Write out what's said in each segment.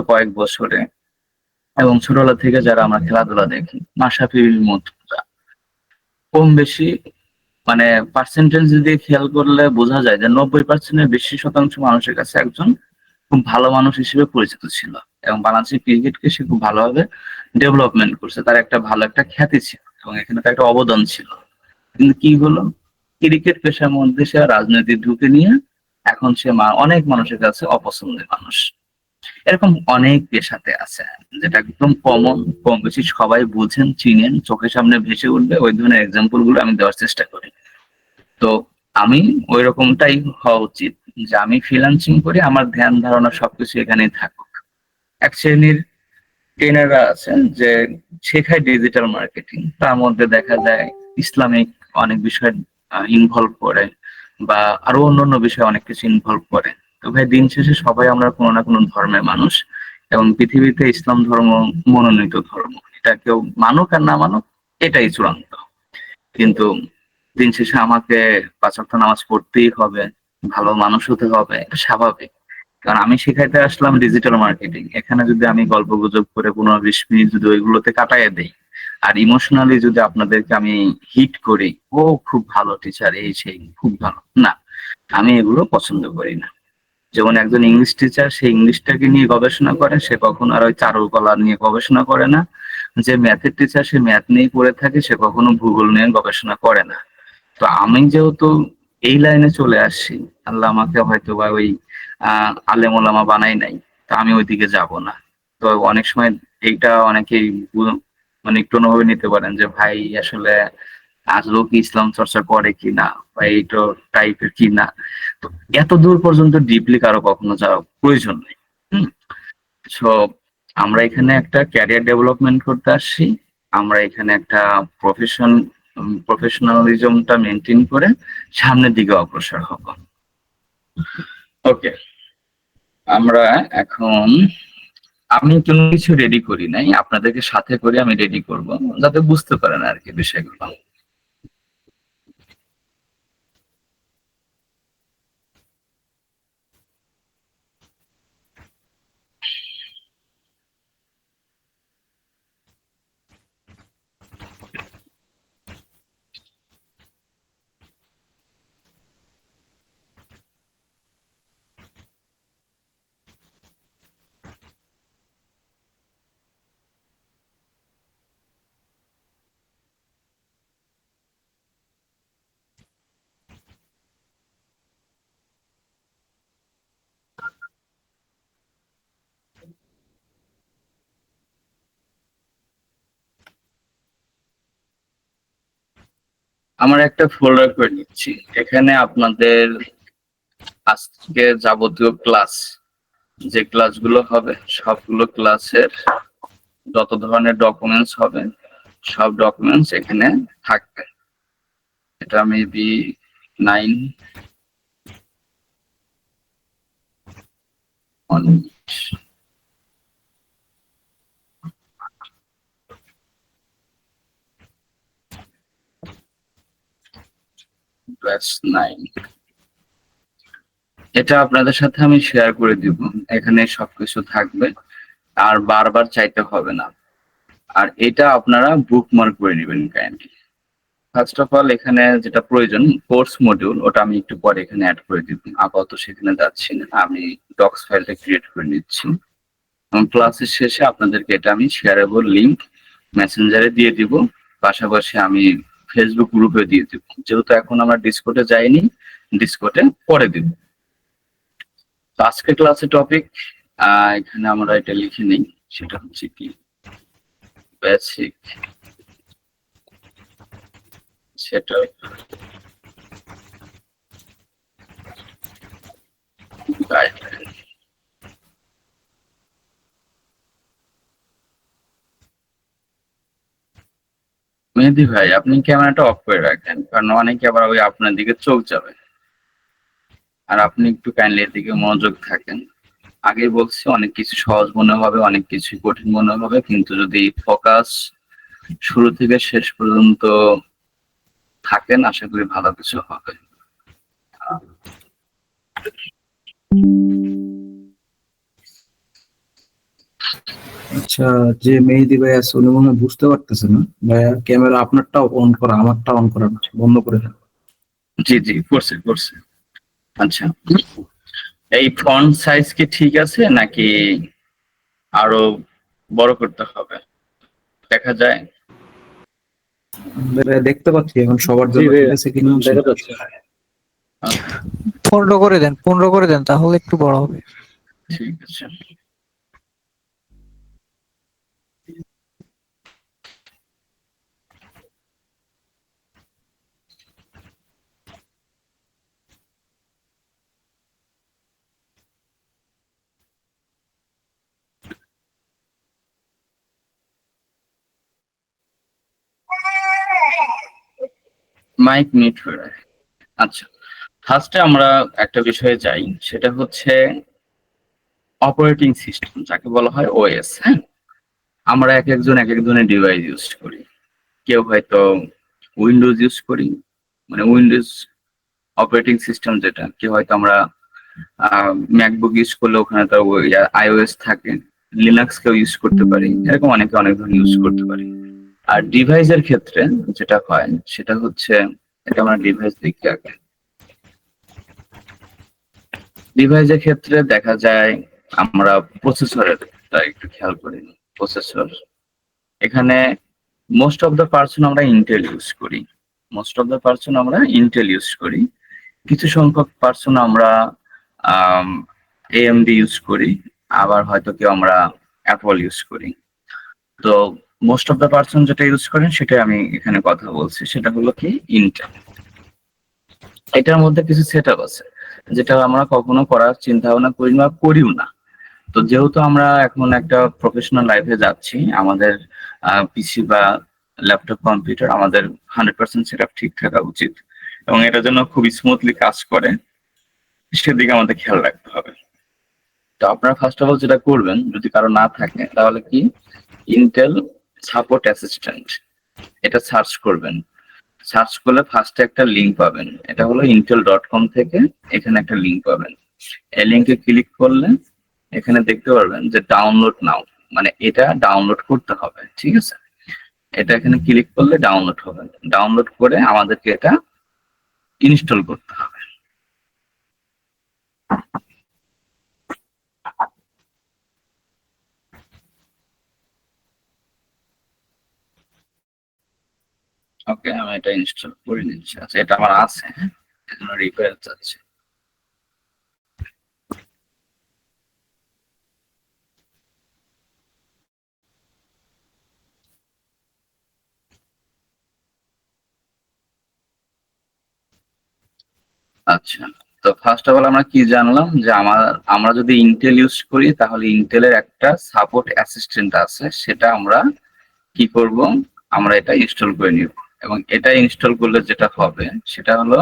কয়েক বছরে এবং ছোটবেলা থেকে যারা আমরা খেলাধুলা দেখি, মাশরাফির মতো কম বেশি মানে পার্সেন্টেজ দিয়ে খেয়াল করলে বোঝা যায় যে 90% বেশি শতাংশ মানুষের কাছে একজন খুব ভালো মানুষ হিসেবে পরিচিত ছিল এবং বাংলাদেশের ক্রিকেটকে সে খুব ভালোভাবে ডেভেলপমেন্ট করছে। তার একটা ভালো একটা খ্যাতি ছিল এবং এখানে তার একটা অবদান ছিল। কিন্তু কি হলো, ক্রিকেট পেশার মধ্যে সে রাজনীতি ঢুকে নিয়ে এখন সে অনেক মানুষের কাছে অপছন্দের মানুষ। এরকম অনেক পেশাতে আছে যেটা একদম কমন, কম বেশি সবাই বুঝেন, চিনেন, চোখের সামনে ভেসে উঠবে, ওই ধরনের এক্সাম্পল গুলো আমি দেওয়ার চেষ্টা করি। তো আমি ওই রকমটাই হওয়া উচিত যে আমি ফ্রিল্যান্সিং করি, আমার ধ্যান ধারণা সবকিছু এখানেই থাকুক। এক শ্রেণীর ট্রেনাররা আছেন যে শেখায় ডিজিটাল মার্কেটিং, তার মধ্যে দেখা যায় ইসলামিক অনেক বিষয় ইনভলভ করে বা আরো অন্যান্য বিষয় অনেক কিছু ইনভলভ করে। তো ভাই দিন শেষে সবাই আমরা কোনো না কোনো ধর্মের মানুষ এবং পৃথিবীতে ইসলাম ধর্ম মনোনীত ধর্ম, এটা কেউ মানুক আর না মানুক এটাই চূড়ান্ত। কিন্তু দিন শেষে আমাকে 5 ওয়াক্ত নামাজ পড়তেই হবে, ভালো মানুষ হতে হবে, এটা স্বাভাবিক। কারণ আমি শিখাইতে আসলাম ডিজিটাল মার্কেটিং, এখানে যদি আমি গল্প গুজব করে 15-20 মিনিট যদি ওইগুলোতে কাটাইয়া দেই আর ইমোশনালি যদি আপনাদেরকে আমি হিট করি, ও খুব ভালো টিচার, এই সেই খুব ভালো না, আমি এগুলো পছন্দ করি না। যেমন একজন ইংলিশ টিচার, সে ইংলিশটাকে নিয়ে গবেষণা করে, সে কখনো আর ওই চারুকলা নিয়ে গবেষণা করে না। যে ম্যাথের টিচার, সে ম্যাথ নিয়ে পড়ে থাকে, সে কখনো ভূগোল নিয়ে গবেষণা করে না। তো আমি যেহেতু এই লাইনে চলে আসছি, আল্লাহ আমাকে হয়তো বা ওই আলেম ওলামা বানাই নাই, তো আমি ওইদিকে যাব না। তো অনেক সময় এইটা অনেকেই মানে একটু অনুভবে নিতে পারেন যে ভাই আসলে আজও কি ইসলাম চর্চা করে কিনা বা এইটো টাইপের কিনা। তো এত দূর পর্যন্ত ডিপলি কারো কখনো যাওয়ার প্রয়োজন নেই। হম। সো আমরা এখানে একটা ক্যারিয়ার ডেভেলপমেন্ট করতে আসছি, আমরা এখানে একটা প্রফেশনালিজমটা মেনটেন করে সামনের দিকে অগ্রসর হব। ওকে, আমরা এখন, আমি কোনো কিছু রেডি করি নাই, আপনাদেরকে সাথে করে আমি রেডি করব যাতে বুঝতে পারেন আর কি বিষয়গুলো। আমার একটা ফোল্ডার করে নিচ্ছি, এখানে আপনাদের আজকে যাবতীয় ক্লাস, যে ক্লাসগুলো হবে সবগুলো ক্লাসের যত ধরনের ডকুমেন্টস হবে সব ডকুমেন্টস এখানে থাকবে। এটা মেবি 9 ক্লাস 9, এটা আপনাদের সাথে আমি শেয়ার করে দিব। এখানে সবকিছু থাকবে, আর বারবার চাইতে হবে না। আর এটা আপনারা বুকমার্ক করে নেবেন কাইন্ডলি। ফার্স্ট অফ অল এখানে যেটা প্রয়োজন কোর্স মডিউল, ওটা আমি একটু পরে এখানে অ্যাড করে দিব, আপাতত সেখানে যাচ্ছি না, আমি ডক্স ফাইলটা ক্রিয়েট করে নিচ্ছি। এবং ক্লাসের শেষে আপনাদেরকে এটা আমি শেয়ারেবল লিংক মেসেঞ্জারে দিয়ে দিব, পাশাপাশি আমি ফেসবুক গ্রুপে দিয়ে দিব। যেহেতু এখন আমরা ডিসকর্ডে যাইনি, ডিসকর্ডে পরে দিব। তো আজকে ক্লাসে টপিক এখানে আমরা এটা লিখে নেই, সেটা হচ্ছে কি বেসিক সেটআপ গাইডলাইন। মেহেদী ভাই, আপনি ক্যামেরাটা অফ করে রাখেন, কারণ অনেকে আবার ওই আপনার দিকে চোখ যাবে। আর আপনি একটু কাইন্ডলি এর দিকে মনোযোগ থাকেন। আগে বলছি অনেক কিছু সহজ মনে হবে, অনেক কিছু কঠিন মনে হবে, কিন্তু যদি ফোকাস শুরু থেকে শেষ পর্যন্ত থাকেন, আশা করি ভালো কিছু হবে। আচ্ছা, যে মেহেদি ভাই আছে উনি মনে হয় বুঝতে পারতেছে না ভাইয়া, ক্যামেরা আপনারটাও অন করা, আমারটা অন করা না, বন্ধ করে দেন। জি জি, করছে করছে। আচ্ছা, এই ফন্ট সাইজ কি ঠিক আছে নাকি আরো বড় করতে হবে? দেখা যায়? ভাইয়া দেখতে পাচ্ছি এখন সবার জি জন্য ঠিক ভাইয়া, আছে কিনা। দেখা যাচ্ছে। ওকে, 15 করে দেন, 15 করে দেন, তাহলে একটু বড় হবে। ঠিক আছে। মাইক মিউট হয়ে রাখে। আচ্ছা, ফার্স্টে আমরা একটা বিষয়ে যাই, সেটা হচ্ছে অপারেটিং সিস্টেম, যাকে বলা হয় ওএস। হ্যাঁ, আমরা এক একজন এক এক ধরনের ডিভাইস ইউজ করি। কেউ হয়তো উইন্ডোজ ইউজ করি, মানে উইন্ডোজ অপারেটিং সিস্টেম যেটা, কেউ হয়তো আমরা ম্যাকবুক ইউজ করলে ওখানে তো আইওএস থাকে, লিনাক্স কেউ ইউজ করতে পারি, এরকম অনেকে অনেক ধরনের ইউজ করতে পারি। আর ডিভাইসের ক্ষেত্রে যেটা হয় সেটা হচ্ছে, এটা আমরা ডিভাইস দেখি আগে। ডিভাইসের ক্ষেত্রে দেখা যায় আমরা প্রসেসরের একটু খেয়াল করি। প্রসেসর, এখানে মোস্ট অফ দ্য পার্সন আমরা ইন্টেল ইউজ করি, মোস্ট অফ দ্য পার্সন আমরা ইন্টেল ইউজ করি। কিছু সংখ্যক পার্সন আমরা এএমডি ইউজ করি, আবার হয়তো কেউ আমরা অ্যাপল ইউজ করি। তো মোস্ট অফ দ্য পার্সন যেটা ইউজ করেন সেটাই আমি এখানে কথা বলছি, সেটা হলো কি ইন্টেল। এটার মধ্যে কিছু সেট আপ আছে যেটা আমরা কখনো করার চিন্তা ভাবনা করি না, করিও না। তো যেহেতু আমরা এখন একটা প্রফেশনাল লাইফে যাচ্ছি, আমাদের পিসি বা ল্যাপটপ কম্পিউটার আমাদের 100% সেট আপ ঠিক থাকা উচিত, এবং এটার জন্য খুব স্মুথলি কাজ করে, সেদিকে আমাদের খেয়াল রাখতে হবে। তো আপনারা ফার্স্ট অফ অল যেটা করবেন, যদি কারো না থাকে তাহলে কি, ইন্টেল সাপোর্ট অ্যাসিস্ট্যান্ট, এটা সার্চ করবেন। সার্চ করলে ফার্স্টে একটা লিঙ্ক পাবেন, এটা হলো intel.com থেকে। এখানে একটা লিঙ্ক পাবেন, এই লিঙ্কে ক্লিক করলে এখানে দেখতে পারবেন যে ডাউনলোড নাও, মানে এটা ডাউনলোড করতে হবে। ঠিক আছে, এটা এখানে ক্লিক করলে ডাউনলোড হবে, ডাউনলোড করে আমাদেরকে এটা ইনস্টল করতে হবে। ওকে, আমি এটা ইনস্টল করে নিচ্ছি। আচ্ছা, এটা আমার আছে, হ্যাঁ, এজন্য রিকোয়েস্ট যাচ্ছে। আচ্ছা, তো ফার্স্ট অফ অল আমরা কি জানলাম যে আমরা যদি ইন্টেল ইউজ করি তাহলে ইন্টেলের একটা সাপোর্ট অ্যাসিস্ট্যান্ট আছে, সেটা আমরা কি করব, আমরা এটা ইনস্টল করে নিব। এবং এটা ইনস্টল করলে যেটা হবে সেটা হলো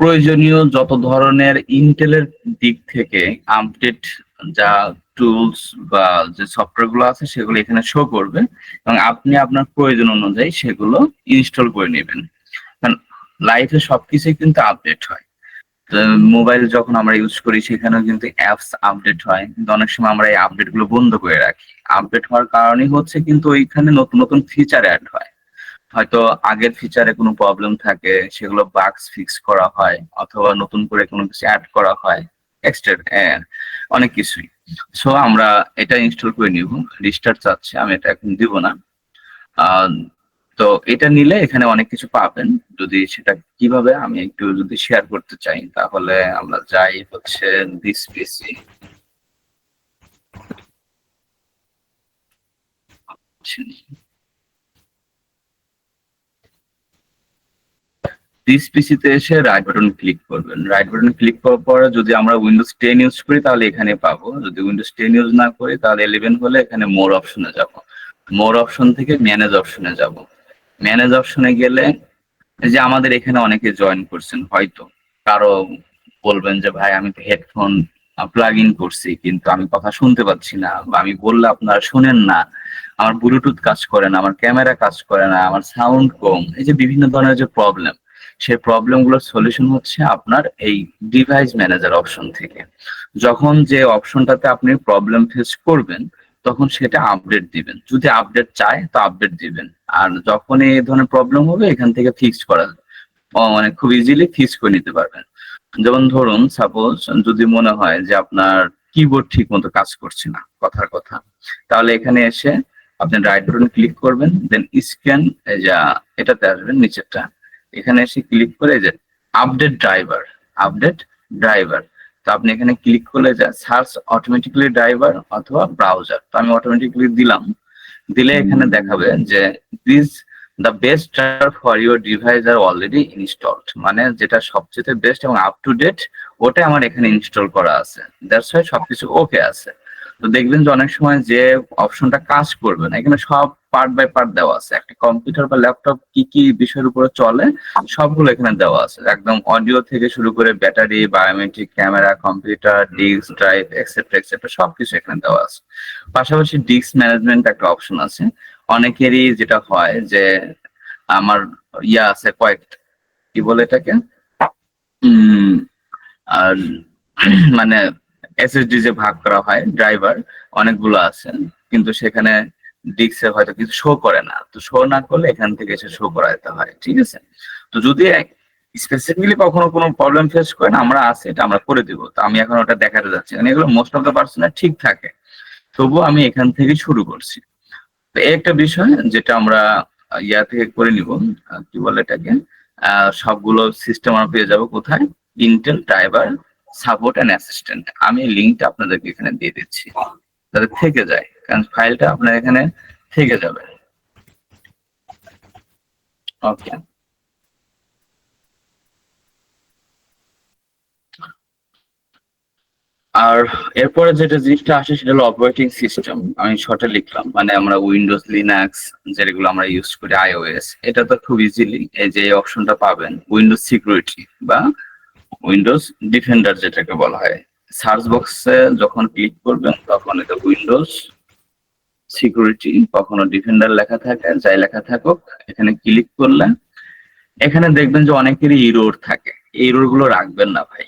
প্রয়োজনীয় যত ধরনের ইন্টেলের দিক থেকে আপডেট যা টুলস বা যে সফটওয়্যার গুলো আছে সেগুলো এখানে শো করবে, এবং আপনি আপনার প্রয়োজন অনুযায়ী সেগুলো ইনস্টল করে নেবেন। কারণ লাইফে সবকিছুই কিন্তু আপডেট হয়। মোবাইল যখন আমরা ইউজ করি সেখানেও কিন্তু অ্যাপস আপডেট হয়, কিন্তু অনেক সময় আমরা এই আপডেট গুলো বন্ধ করে রাখি। আপডেট হওয়ার কারণই হচ্ছে কিন্তু ওইখানে নতুন নতুন ফিচার অ্যাড হয়, হয়তো আগের ফিচারে কোনো প্রবলেম থাকে, সেগুলো বাগস ফিক্স করা হয়, অথবা নতুন করে কোনো কিছু অ্যাড করা হয়, এক্সট্রা অনেক কিছুই। সো আমরা এটা ইনস্টল করে নিব। রিস্টার্ট চাচ্ছে, আমি এটা এখন দিব না। আহ, তো এটা নিলে এখানে অনেক কিছু পাবেন। যদি সেটা কিভাবে আমি একটু যদি শেয়ার করতে চাই, তাহলে আমরা যাই হচ্ছে দিস পিসি। দিস পিসিতে এসে রাইট বাটন ক্লিক করবেন। রাইট বাটন ক্লিক করার পরে যদি আমরা উইন্ডোজ 10 ইউজ করি তাহলে এখানে পাবো, যদি উইন্ডোজ 10 ইউজ না করি তাহলে 11 হলে এখানে মোর অপশনে যাব। মোর অপশন থেকে ম্যানেজ অপশনে যাব। ম্যানেজ অপশনে গেলে এই যে আমাদের এখানে অনেকে জয়েন করছেন, হয়তো কারো বলবেন যে ভাই আমি তো হেডফোন প্লাগ ইন করছি কিন্তু আমি কথা শুনতে পাচ্ছি না, বা আমি বললে আপনারা শুনেন না, আমার ব্লুটুথ কাজ করে না, আমার ক্যামেরা কাজ করে না, আমার সাউন্ড কম, এই যে বিভিন্ন ধরনের যে প্রবলেম, সেই প্রবলেম গুলোর সলিউশন হচ্ছে আপনার এই ডিভাইস ম্যানেজার অপশন থেকে। যখন যে অপশনটাতে আপনি প্রবলেম ফেস করবেন তখন সেটা আপডেট দিবেন। যদি আপডেট চায় তো আপডেট দিবেন। আর যখন এই ধরনের প্রবলেম হবে এখান থেকে ফিক্স করা মানে খুব ইজিলি ফিক্স করে নিতে পারবেন। যেমন ধরুন সাপোজ যদি মনে হয় যে আপনার কিবোর্ড ঠিক মতো কাজ করছে না, কথার কথা, তাহলে এখানে এসে আপনি রাইট বাটন ক্লিক করবেন, দেন স্ক্যান, এই যে এটাতে আসবেন নিচেরটা, এখানে এসে ক্লিক করে যে আপডেট ড্রাইভার, আপডেট ড্রাইভার, তো আপনি এখানে ক্লিক করলে যা সার্চ অটোমেটিক্যালি ড্রাইভার অথবা ব্রাউজার, তো আমি অটোমেটিক্যালি দিলাম। দিলে এখানে দেখাবে যে this the best driver for your device are already installed, মানে যেটা সবচেয়ে বেস্ট এবং আপ টু ডেট ওটা আমার এখানে ইনস্টল করা আছে, দ্যাটস ওয়াই সবকিছু ওকে আছে। তো দেখবেন যে অনেক সময় যে অপশনটা কাজ করবে না, এখানে সব পার্ট বাই পার্ট দেওয়া আছে। একটা কম্পিউটার বা ল্যাপটপ কি কি বিষয়ের উপরে চলে সবগুলো এখানে দেওয়া আছে, একদম অডিও থেকে শুরু করে battery, biometric, camera, computer, disk drive, etcetera etcetera সবকিছু এখানে দেওয়া আছে। পাশাপাশি ডিস্ক ম্যানেজমেন্ট একটা অপশন আছে। অনেকেরই যেটা হয় যে আমার ইয়া আছে কয়েকটা, কি বলে এটাকে, আর মানে এসএসডি যে ভাগ করা হয় ড্রাইভার অনেকগুলো আছে, কিন্তু সেখানে ডিস্কে হয়তো কিছু শো করে না, তো শো না করলে এখান থেকে এসে শো করাতে হয়, ঠিক আছে। তো যদি স্পেসিফিকলি কখনো কোনো প্রবলেম ফেস করেন, আমরা আছে এটা আমরা করে দিব। তো আমি এখন ওটা দেখাতে যাচ্ছি, কারণ এগুলো মোস্ট অফ দ্য পার্সনের ঠিক থাকে, তবুও আমি এখান থেকে শুরু করছি। তো এই একটা বিষয় যেটা আমরা ইয়া থেকে করে নিব, কি বলে এটাকে, সবগুলো সিস্টেম আমরা পেয়ে যাবো কোথায়, Intel driver support and assistant. আমি লিঙ্কটা আপনাদেরকে এখানে দিয়ে দিচ্ছি যাতে থেকে যায়, কারণ ফাইলটা আপনার এখানে থেকে যাবে। ওকে, আর এরপরে যেটা জিনিসটা আসে সেটা হলো অপারেটিং সিস্টেম। আমি শর্টে লিখলাম, মানে আমরা উইন্ডোজ, লিনাক্স যেগুলো আমরা ইউজ করি, আইওএস, এটা তো খুব ইজিলি এই যে অপশনটা পাবেন, উইন্ডোজ সিকিউরিটি বা উইন্ডোজ ডিফেন্ডার যেটাকে বলা হয়। সার্চ বক্সে যখন ক্লিক করবেন তখন এটা উইন্ডোজ সিকিউরিটি, কখনো ডিফেন্ডার লেখা থাকে, যাই লেখা থাকুক, এখানে ক্লিক করলে এখানে দেখবেন যে অনেকেরই ইরোর থাকে। এই ইরোর গুলো রাখবেন না ভাই।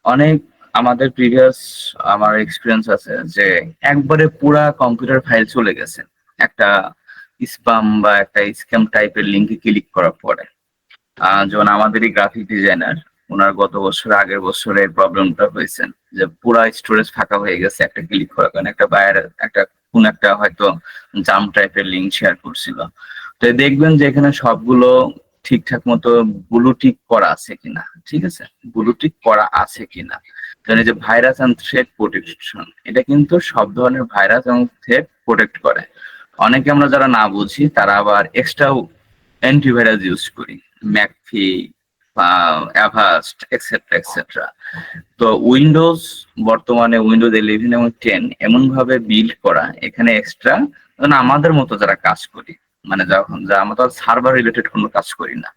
অনেক আমাদের প্রিভিয়াস আমার এক্সপিরিয়েন্স আছে যে একবারে পুরা কম্পিউটার ফাইল চলে গেছে একটা স্পাম বা একটা স্ক্যাম টাইপের লিঙ্কে ক্লিক করার পরে। যেমন আমাদেরই গ্রাফিক ডিজাইনার, ওনার গত বছর আগের বছরে প্রবলেমটা হয়েছে যে পুরা স্টোরেজ ফাঁকা হয়ে গেছে একটা ক্লিক করার কারণে। একটা বায়ার একটা কোন একটা হয়তো জাম টাইপের লিঙ্ক শেয়ার করছিল। তো দেখবেন যে এখানে সবগুলো ঠিকঠাক মতো ব্লু টিক করা আছে কিনা, ঠিক আছে, ব্লু টিক করা আছে কিনা। কারণ এই যে ভাইরাস এন্ড থ্রেট প্রোটেকশন, এটা কিন্তু সব ধরনের ভাইরাস এবং থ্রেট প্রোটেক্ট করে। অনেকে আমরা যারা না বুঝি তারা আবার এক্সট্রা অ্যান্টিভাইরাস ইউজ করি, ম্যাকফি, অ্যাভাস্ট এক্সেট্রা এক্সেট্রা। তো উইন্ডোজ বর্তমানে উইন্ডোজ 11 এবং 10 এমন ভাবে বিল্ড করা, এখানে এক্সট্রা আমাদের মতো যারা কাজ করি, মানে যখন যা আমরা সার্ভার রিলেটেড কোনো কাজ করি না,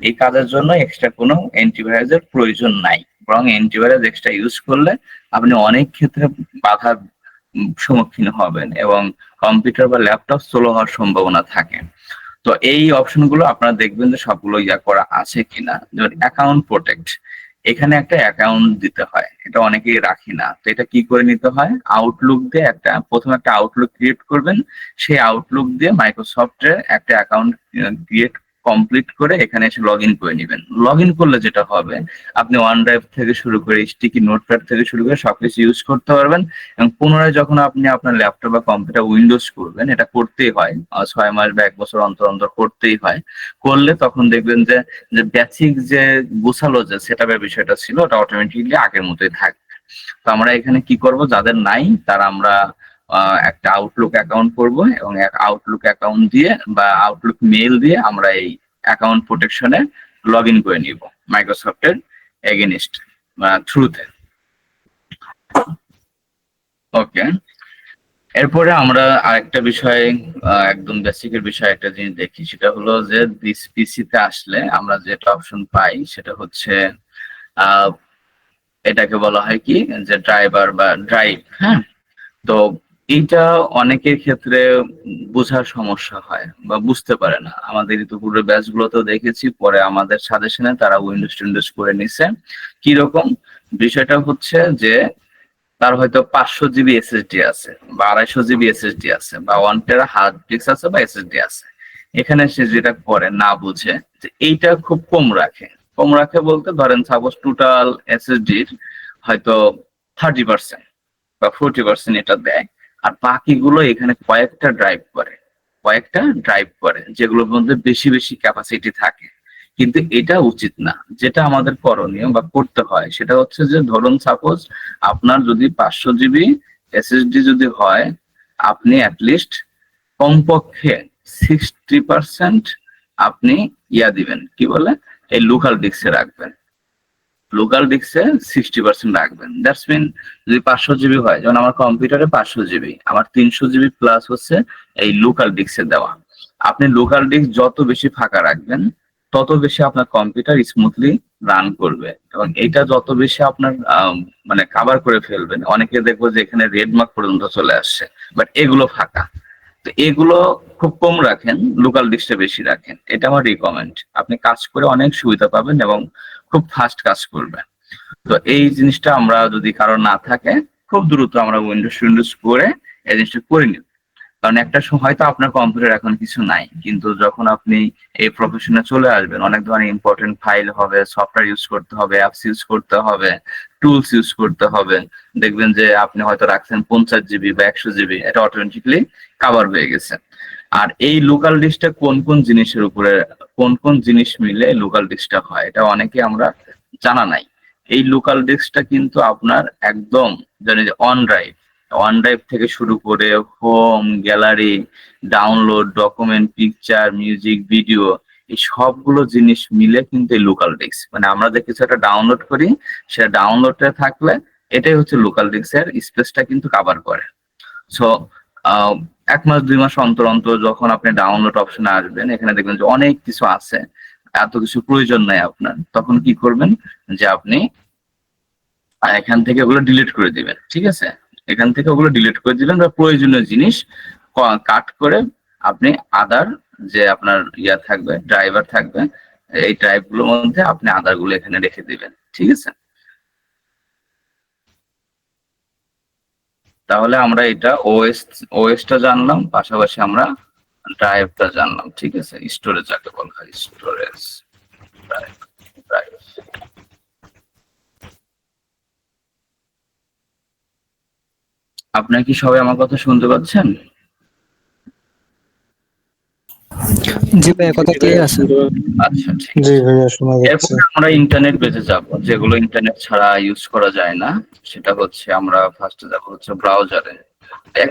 এই কাজের জন্য এক্সট্রা কোনো অ্যান্টিভাইরাসের প্রয়োজন নাই। বরং অ্যান্টিভাইরাস এক্সট্রা ইউজ করলে আপনি অনেক ক্ষেত্রে বাধার সম্মুখীন হবেন এবং কম্পিউটার বা ল্যাপটপ স্লো হওয়ার সম্ভাবনা থাকে। তো এই অপশনগুলো আপনারা দেখবেন যে সবগুলো ইয়া করা আছে কিনা। যেমন অ্যাকাউন্ট প্রোটেক্ট, এখানে একটা অ্যাকাউন্ট দিতে হয়, এটা অনেকেই রাখি না। তো এটা কি করে নিতে হয়, আউটলুক দিয়ে প্রথমে একটা আউটলুক ক্রিয়েট করবেন, সেই আউটলুক দিয়ে মাইক্রোসফটের একটা অ্যাকাউন্ট ক্রিয়েট কমপ্লিট করে এখানে এসে লগ ইন করে নেবেন। লগ ইন করলে যেটা হবে, আপনি ওয়ান ড্রাইভ থেকে শুরু করে স্টিকি নোটপ্যাড থেকে শুরু করে সবকিছু ইউজ করতে পারবেন। এবং পুনরায় যখন আপনি আপনার ল্যাপটপ বা কম্পিউটার উইন্ডোজ করবেন, এটা করতেই হয় 6 মাস বা 1 বছর অন্তর অন্তর করতেই হয়। করলে তখন দেখবেন যে বেসিক যে গোছালো যে সেটআপের বিষয়টা ছিল ওটা অটোমেটিকলি আগের মতোই থাকবে। তো আমরা এখানে কি করব, যাদের নাই তারা আমরা একটা আউটলুক অ্যাকাউন্ট করব এবং আউটলুক অ্যাকাউন্ট দিয়ে বা আউটলুক মেইল দিয়ে আমরা এই অ্যাকাউন্ট প্রোটেকশনে লগ ইন করে নিব মাইক্রোসফটের এগেইনস্ট থ্রুতে। ওকে, এরপরে আমরা আরেকটা বিষয়, একদম বেসিকের বিষয় একটা জিনিস দেখি, সেটা হলো যে দিস পিসিতে আসলে আমরা যেটা অপশন পাই সেটা হচ্ছে এটাকে বলা হয় কি যে ড্রাইভার বা ড্রাইভ। হ্যাঁ, তো এইটা অনেকের ক্ষেত্রে বোঝার সমস্যা হয় বা বুঝতে পারে না। আমাদের ইতিপূর্বে ব্যাচ গুলোতেও দেখেছি, পরে আমাদের সাজেশনে তারা উইন্ডোজ টিন্ডোজ করে নিছে। কিরকম বিষয়টা হচ্ছে যে তার হয়তো 500 GB এসএসডি আছে বা 250 GB এসএসডি আছে বা 1 টেরা হার্ড ডিস্ক আছে বা এসএসডি আছে। এখানে সে যেটা করে না বুঝে যে এইটা খুব কম রাখে বলতে ধরেন সাপোজ টোটাল এসএসডির হয়তো 30% বা 40% এটা দেয়, আর বাকিগুলো এখানে কয়েকটা ড্রাইভ করে যেগুলোর মধ্যে বেশি বেশি ক্যাপাসিটি থাকে। কিন্তু এটা উচিত না। যেটা আমাদের করণীয় বা করতে হয় সেটা হচ্ছে যে ধরুন সাপোজ আপনার যদি 500 GB এসএসডি যদি হয়, আপনি অ্যাটলিস্ট কমপক্ষে 60% আপনি দিবেন, কি বলে, এই লোকাল ডিস্কে রাখবেন। লোকাল ডিস্কে 60% রাখবেন। দ্যাটস মিন যদি 500 GB হয়, যেমন আমার কম্পিউটারে 500 GB, আমার 300 GB প্লাস হচ্ছে এই লোকাল ডিস্কে দেওয়া। আপনি লোকাল ডিস্ক যত বেশি ফাঁকা রাখবেন তত বেশি আপনার কম্পিউটার স্মুথলি রান করবে, এবং এটা যত বেশি আপনার মানে কভার করে ফেলবেন। অনেকে দেখবো যে এখানে রেড মার্ক পর্যন্ত চলে আসছে, বাট এগুলো ফাঁকা। তো এগুলো খুব কম রাখেন, লোকাল ডিস্কটা বেশি রাখেন। এটা আমার রিকমেন্ড। আপনি কাজ করে অনেক সুবিধা পাবেন এবং খুব ফাস্ট কাজ করবে। তো এই জিনিসটা আমরা যদি কারো না থাকে, খুব দ্রুত আমরা উইন্ডোজ করে এই জিনিসটা করে নিব। কারণ একটা সময় হয়তো আপনার কম্পিউটার এখন কিছু নাই, কিন্তু যখন আপনি এই প্রফেশনে চলে আসবেন অনেক ধরনের ইম্পর্টেন্ট ফাইল হবে, সফটওয়্যার ইউজ করতে হবে, অ্যাপস ইউজ করতে হবে, টুলস ইউজ করতে হবে। দেখবেন যে আপনি হয়তো রাখছেন 50 GB বা 100 GB, এটা অটোমেটিকলি কভার হয়ে গেছে। আর এই লোকাল ডিস্কটা কোন জিনিসের উপরে, কোন জিনিস মিলে লোকাল ডিস্কটা হয়, এটা অনেকে আমরা জানা নাই। এই লোকাল ডিস্কটা কিন্তু আপনার একদম জানি যে অন ড্রাইভ থেকে শুরু করে home, gallery, download, document, picture, music, video, এই সবগুলো জিনিস মিলে কিন্তু এই লোকাল ডিস্ক। মানে আমরা যে কিছু একটা ডাউনলোড করি, সেটা ডাউনলোডে থাকলে এটাই হচ্ছে লোকাল ডিস্কের স্পেসটা কিন্তু কভার করে। সো 1 মাস 2 মাস অন্তর অন্তর যখন আপনি ডাউনলোড অপশনে আসবেন, এখানে দেখবেন যে অনেক কিছু আছে, এত কিছু প্রয়োজন নাই আপনার। তখন কি করবেন যে আপনি এখান থেকে ওগুলো ডিলিট করে দিবেন। ঠিক আছে, এখান থেকে ওগুলো ডিলিট করে দিবেন বা প্রয়োজনীয় জিনিস কাট করে আপনি আদার যে আপনার থাকবে, ড্রাইভার থাকবে, এই ড্রাইভ গুলোর মধ্যে আপনি আদার গুলো এখানে রেখে দিবেন। ঠিক আছে, তাহলে আমরা এটা ওএসটা জানলাম, পাশাপাশি আমরা ড্রাইভটা জানলাম। ঠিক আছে, স্টোরেজ যাকে বলা হয়, স্টোরেজ ড্রাইভ। আপনারা কি সবাই আমার কথা শুনতে পাচ্ছেন? জি ভাই, কথা ক্লিয়ার আছে। আচ্ছা, ঠিক জি আছে। ভাইয়া শোনা যাচ্ছে। এরপরে আমরা ইন্টারনেট বেজে যাব, যেগুলো ইন্টারনেট ছাড়া ইউজ করা যায় না। সেটা হচ্ছে আমরা ফার্স্টে যাব হচ্ছে ব্রাউজারে। এক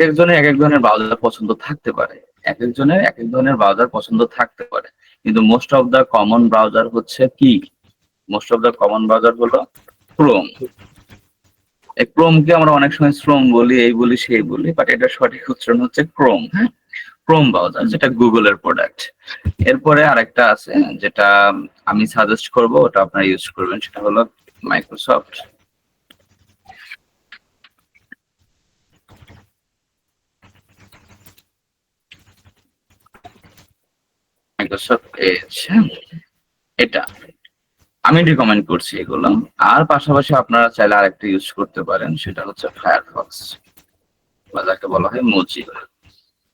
একজনের ব্রাউজার পছন্দ থাকতে পারে, এক এক ধরনের ব্রাউজার পছন্দ থাকতে পারে, কিন্তু most of the common browser হচ্ছে কি? Most of the common browser হলো ক্রোম। এই ক্রোমকে আমরা অনেক সময় শ্রোম বলি, এই বলি সেই বলি, বাট এটা সঠিক উচ্চারণ হচ্ছে ক্রোম। হ্যাঁ, ক্রোম ব্রাউজার, যেটা গুগলের প্রোডাক্ট। এরপরে আরেকটা আছে যেটা আমি সাজেস্ট করব, ওটা আপনারা ইউজ করবেন, সেটা হলো মাইক্রোসফট। মাইক্রোসফট এজ, এটা আমি রিকমেন্ড করছি এগুলো। আর পাশাপাশি আপনারা চাইলে আরেকটা ইউজ করতে পারেন, সেটা হচ্ছে ফায়ারফক্স বা যাকে বলা হয় মোজিলা।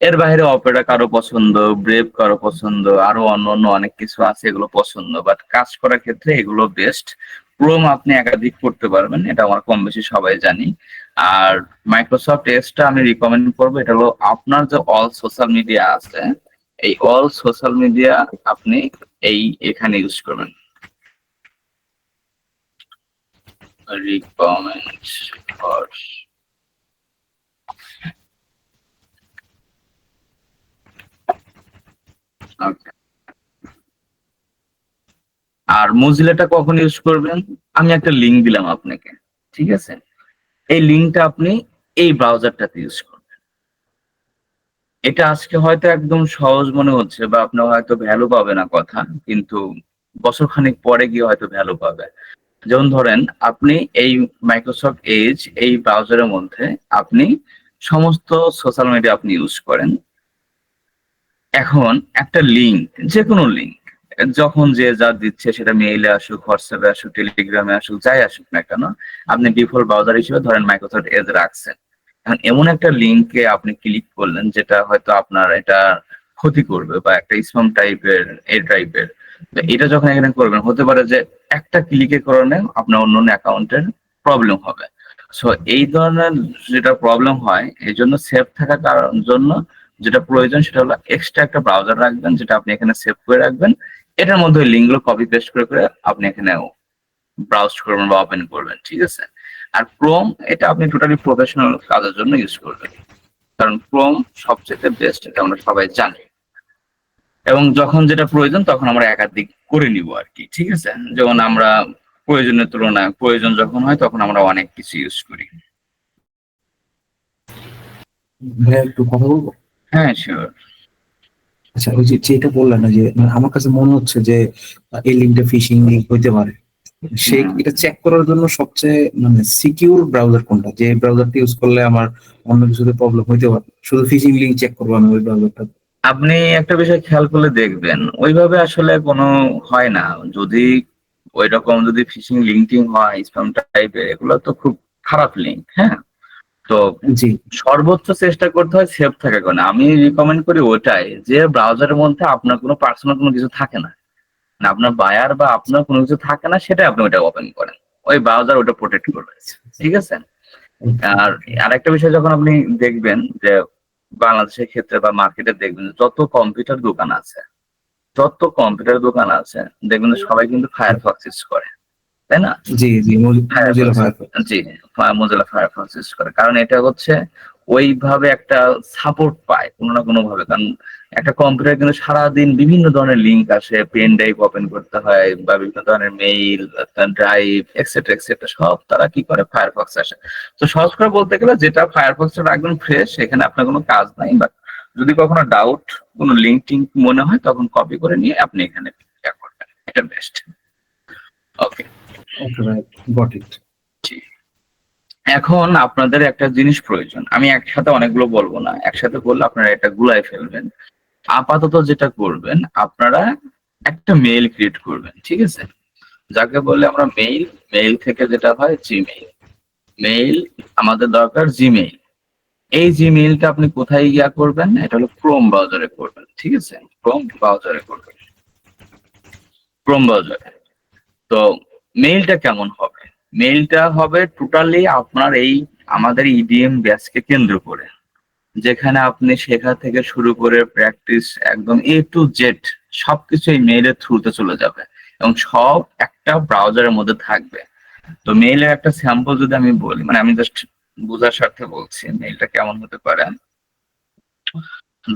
এর বাইরে অপেরা কারো পছন্দ, ব্রেভ কারো পছন্দ, আরো অন্য অনেক কিছু আছে, এগুলো পছন্দ, বাট কাজ করার ক্ষেত্রে এগুলো বেস্ট। ক্রোম আপনি একাধিক করতে পারবেন, এটা আমরা কম বেশি সবাই জানি। আর মাইক্রোসফট এজটা আমি রিকমেন্ড করবো। এটা হলো আপনার যে অল সোশ্যাল মিডিয়া আছে, এই অল সোশ্যাল মিডিয়া আপনি এখানে ইউজ করবেন। রিকমেন্ড ফর আর মজিলাটা কখন ইউজ করবেন, আমি একটা লিঙ্ক দিলাম আপনাকে। ঠিক আছে, এই লিঙ্কটা আপনি এই ব্রাউজারটাতে ইউজ করবেন। এটা আজকে হয়তো একদম সহজ মনে হচ্ছে বা আপনার হয়তো ভ্যালু পাবে না কথা, কিন্তু বছর খানিক পরে গিয়ে হয়তো ভ্যালু পাবে। যেমন ধরেন আপনি এই মাইক্রোসফট এজ এই ব্রাউজারের মধ্যে আপনি সমস্ত সোশ্যাল মিডিয়া আপনি ইউজ করেন। এখন একটা লিঙ্ক, যে কোনো লিঙ্ক, যখন যে যা দিচ্ছে সেটা মেইলে আসুক, হোয়াটসঅ্যাপে আসুক, টেলিগ্রামে আসুক, যাই আসুক না কেন, আপনি ডিফল্ট ব্রাউজার হিসেবে ধরেন মাইক্রোসফট এজ রাখছেন। এখন এমন একটা লিঙ্কে আপনি ক্লিক করলেন যেটা হয়তো আপনার এটা ক্ষতি করবে বা একটা স্প্যাম টাইপের এটা যখন এখানে করবেন, হতে পারে যে একটা ক্লিকের কারণে আপনার অন্য অ্যাকাউন্টের প্রবলেম হবে। সো এই ধরনের যেটা প্রবলেম হয়, এই জন্য সেফ থাকার জন্য যেটা প্রয়োজন সেটা হলো এক্সট্রা একটা ব্রাউজার রাখবেন, যেটা আপনি এখানে সেভ করে রাখবেন। এটার মধ্যে ওই লিঙ্কগুলো কপি পেস্ট করে করে আপনি এখানে ব্রাউজ করবেন বা ওপেন করবেন, ঠিক আছে? আর ক্রোম, এটা আপনি টোটালি প্রফেশনাল কাজের জন্য ইউজ করবেন, কারণ ক্রোম সবচেয়ে বেস্ট, এটা আমরা সবাই জানি। এবং যখন যেটা প্রয়োজন তখন আমরা একাধিক করে নিব আর কি, ঠিক আছে? যেমন আমরা প্রয়োজনের তুলনায় প্রয়োজন যখন হয় তখন আমরা অনেক কিছু ইউজ করি। ভাইয়া একটু কথা বলবো? হ্যাঁ, শিওর। আচ্ছা, ওই যে যেটা বললেন না যে মানে আমার কাছে মনে হচ্ছে যে এই লিঙ্কটা ফিশিং লিঙ্ক হইতে পারে, এটা চেক করার জন্য সবচেয়ে মানে সিকিউর ব্রাউজার কোনটা, যে ব্রাউজারটা ইউজ করলে আমার অন্য কিছুতে প্রবলেম হইতে পারে? শুধু ফিশিং লিঙ্ক চেক করবো আমি ওই ব্রাউজারটা? আপনি একটা বিষয় খেয়াল করলে দেখবেন, ওইভাবে আসলে কোনো হয় না। যদি ওই রকম যদি ফিশিং লিঙ্কিং হয়, স্প্যাম টাইপের, এগুলো তো খুব খারাপ লিঙ্ক। হ্যাঁ, তো জি সর্বোচ্চ চেষ্টা করতে হয় সেফ থাকার জন্য। আমি রিকমেন্ড করি ওটাই, যে ব্রাউজারের মধ্যে আপনার কোনো পার্সোনাল কোনো কিছু থাকে না, না আপনার বায়ার বা আপনার কোনো কিছু থাকে না, সেটা আপনি ওটা ওপেন করেন। ওই ব্রাউজার ওটা প্রোটেক্ট করবে, ঠিক আছে? আর আরেকটা বিষয়, যখন আপনি দেখবেন যে বাংলাদেশের ক্ষেত্রে বা মার্কেটে দেখবেন যে যত কম্পিউটার দোকান আছে দেখবেন যে সবাই কিন্তু ফায়ারফক্স ইউজ করে, তাই না? জি জি মজিলা ফায়ারফক্স। জি, মোজিলা ফায়ারফক্স ইউজ করে, কারণ এটা হচ্ছে ওইভাবে একটা সাপোর্ট পায় কোনো না কোনো ভাবে। কারণ একটা কম্পিউটার কিন্তু সারাদিন বিভিন্ন ধরনের লিঙ্ক আসে, পেন ড্রাইভ ওপেন করতে হয় বা বিভিন্ন ধরনের মেইল, ড্রাইভ, এক্সেট্রা এক্সেট্রা, সব তারা কি করে, ফায়ারফক্স আসে। তো সহজ করে বলতে গেলে, যেটা ফায়ারফক্সটা রাখবেন ফ্রেশ, সেখানে আপনার কোনো কাজ নাই। বাট যদি কখনো ডাউট, কোনো লিঙ্ক টিঙ্ক মনে হয়, তখন কপি করে নিয়ে আপনি এখানে করবেন, এটা বেস্ট। ওকে, ওকে ভাই, গট ইট। এখন আপনাদের একটা জিনিস প্রয়োজন, আমি একসাথে অনেকগুলো বলবো না, একসাথে বললে আপনারা এটা গুলাই ফেলবেন। আপাতত যেটা করবেন, আপনারা একটা মেইল ক্রিয়েট করবেন, ঠিক আছে? যাকে বলে আমরা মেইল, মেইল থেকে যেটা হয় জিমেইল। মেইল আমাদের দরকার জিমেইল। এই জিমেইলটা আপনি কোথায় গিয়া করবেন? এটা হলো ক্রোম ব্রাউজারে করবেন, ঠিক আছে? ক্রোম ব্রাউজারে করবেন, ক্রোম ব্রাউজারে। তো মেইলটা কেমন হবে? মেইলটা হবে টোটালি আপনার এই আমাদের ইডিএম ব্যাচকে কেন্দ্র করে, যেখানে আপনি শেখা থেকে শুরু করে প্র্যাকটিস একদম এ টু জেড সবকিছু এই মেইলের থ্রুতে চলে যাবে, এবং সব একটা ব্রাউজারের মধ্যে থাকবে। তো মেইলের একটা স্যাম্পল যদি আমি বলি, মানে আমি জাস্ট বোঝার স্বার্থে বলছি মেইলটা কেমন হতে পারে।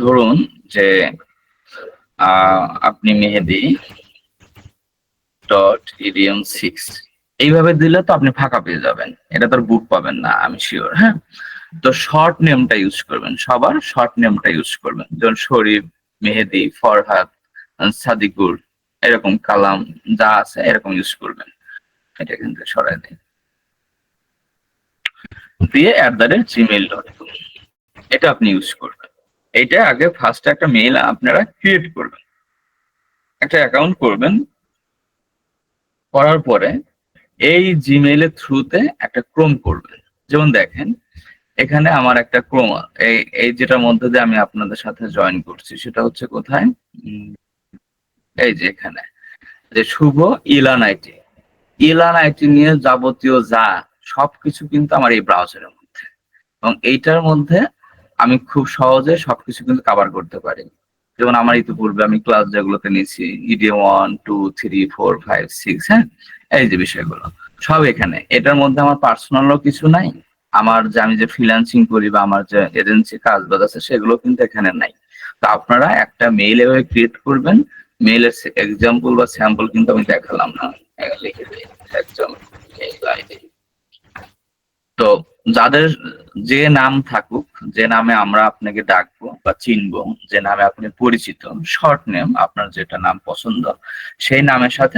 ধরুন যে আপনি মেহেদি .edm6 এইভাবে দিলে তো আপনি ফাঁকা পেয়ে যাবেন, এটা তো আর বুক পাবেন না, আমি শিওর। হ্যাঁ, তো শর্ট নেমটা ইউজ করবেন, সবার শর্ট নেমটা ইউজ করবেন, যেমন শরীফ, মেহেদি, ফরহাদ, সাদিকুর, এরকম কালাম যা আছে এরকম ইউজ করবেন। এটা এখান থেকে সরাই দিন, দিয়ে @gmail.com এটা আপনি ইউজ করবেন। এটা আগে ফার্স্ট একটা মেইল আপনারা ক্রিয়েট করবেন, একটা অ্যাকাউন্ট করবেন। করার পরে এই জিমেইলের থ্রুতে একটা ক্রোম করবেন। যেমন দেখেন, এখানে আমার একটা ক্রোম, এই এই যেটার মধ্যে দিয়ে আমি আপনাদের সাথে জয়েন করছি, সেটা হচ্ছে কোথায়, এই যে এখানে, যে শুভ ইলান আইটি, ইলান আইটি নিয়ে যাবতীয় যা সবকিছু কিন্তু আমার এই ব্রাউজারের মধ্যে, এবং এইটার মধ্যে আমি খুব সহজে সবকিছু কিন্তু কভার করতে পারি। যেমন আমার ইতিপূর্বে আমি ক্লাস যেগুলোতে নিয়েছি, ইডিএম 1, 2, 3, 4, 5, 6, হ্যাঁ, এই যে বিষয়গুলো সব এখানে। এটার মধ্যে আমার পার্সোনালও কিছু নাই, আমার যে আমি যে ফ্রিল্যান্সিং করি বা আমার যে এজেন্সি কাজ বাজ আছে সেগুলো কিন্তু এখানে নাই। তো আপনারা একটা মেইল এভাবে ক্রিয়েট করবেন। মেইলের এক্সাম্পল বা স্যাম্পল কিন্তু আমি দেখালাম না, লিখে দিই এক্সাম্পল মেইল আইডি। তো যাদের যে নাম থাকুক, যে নামে আমরা আপনাকে ডাকবো বা চিনবো, যে নামে আপনি পরিচিত, শর্ট নেম আপনার যেটা নাম পছন্দ, সেই নামের সাথে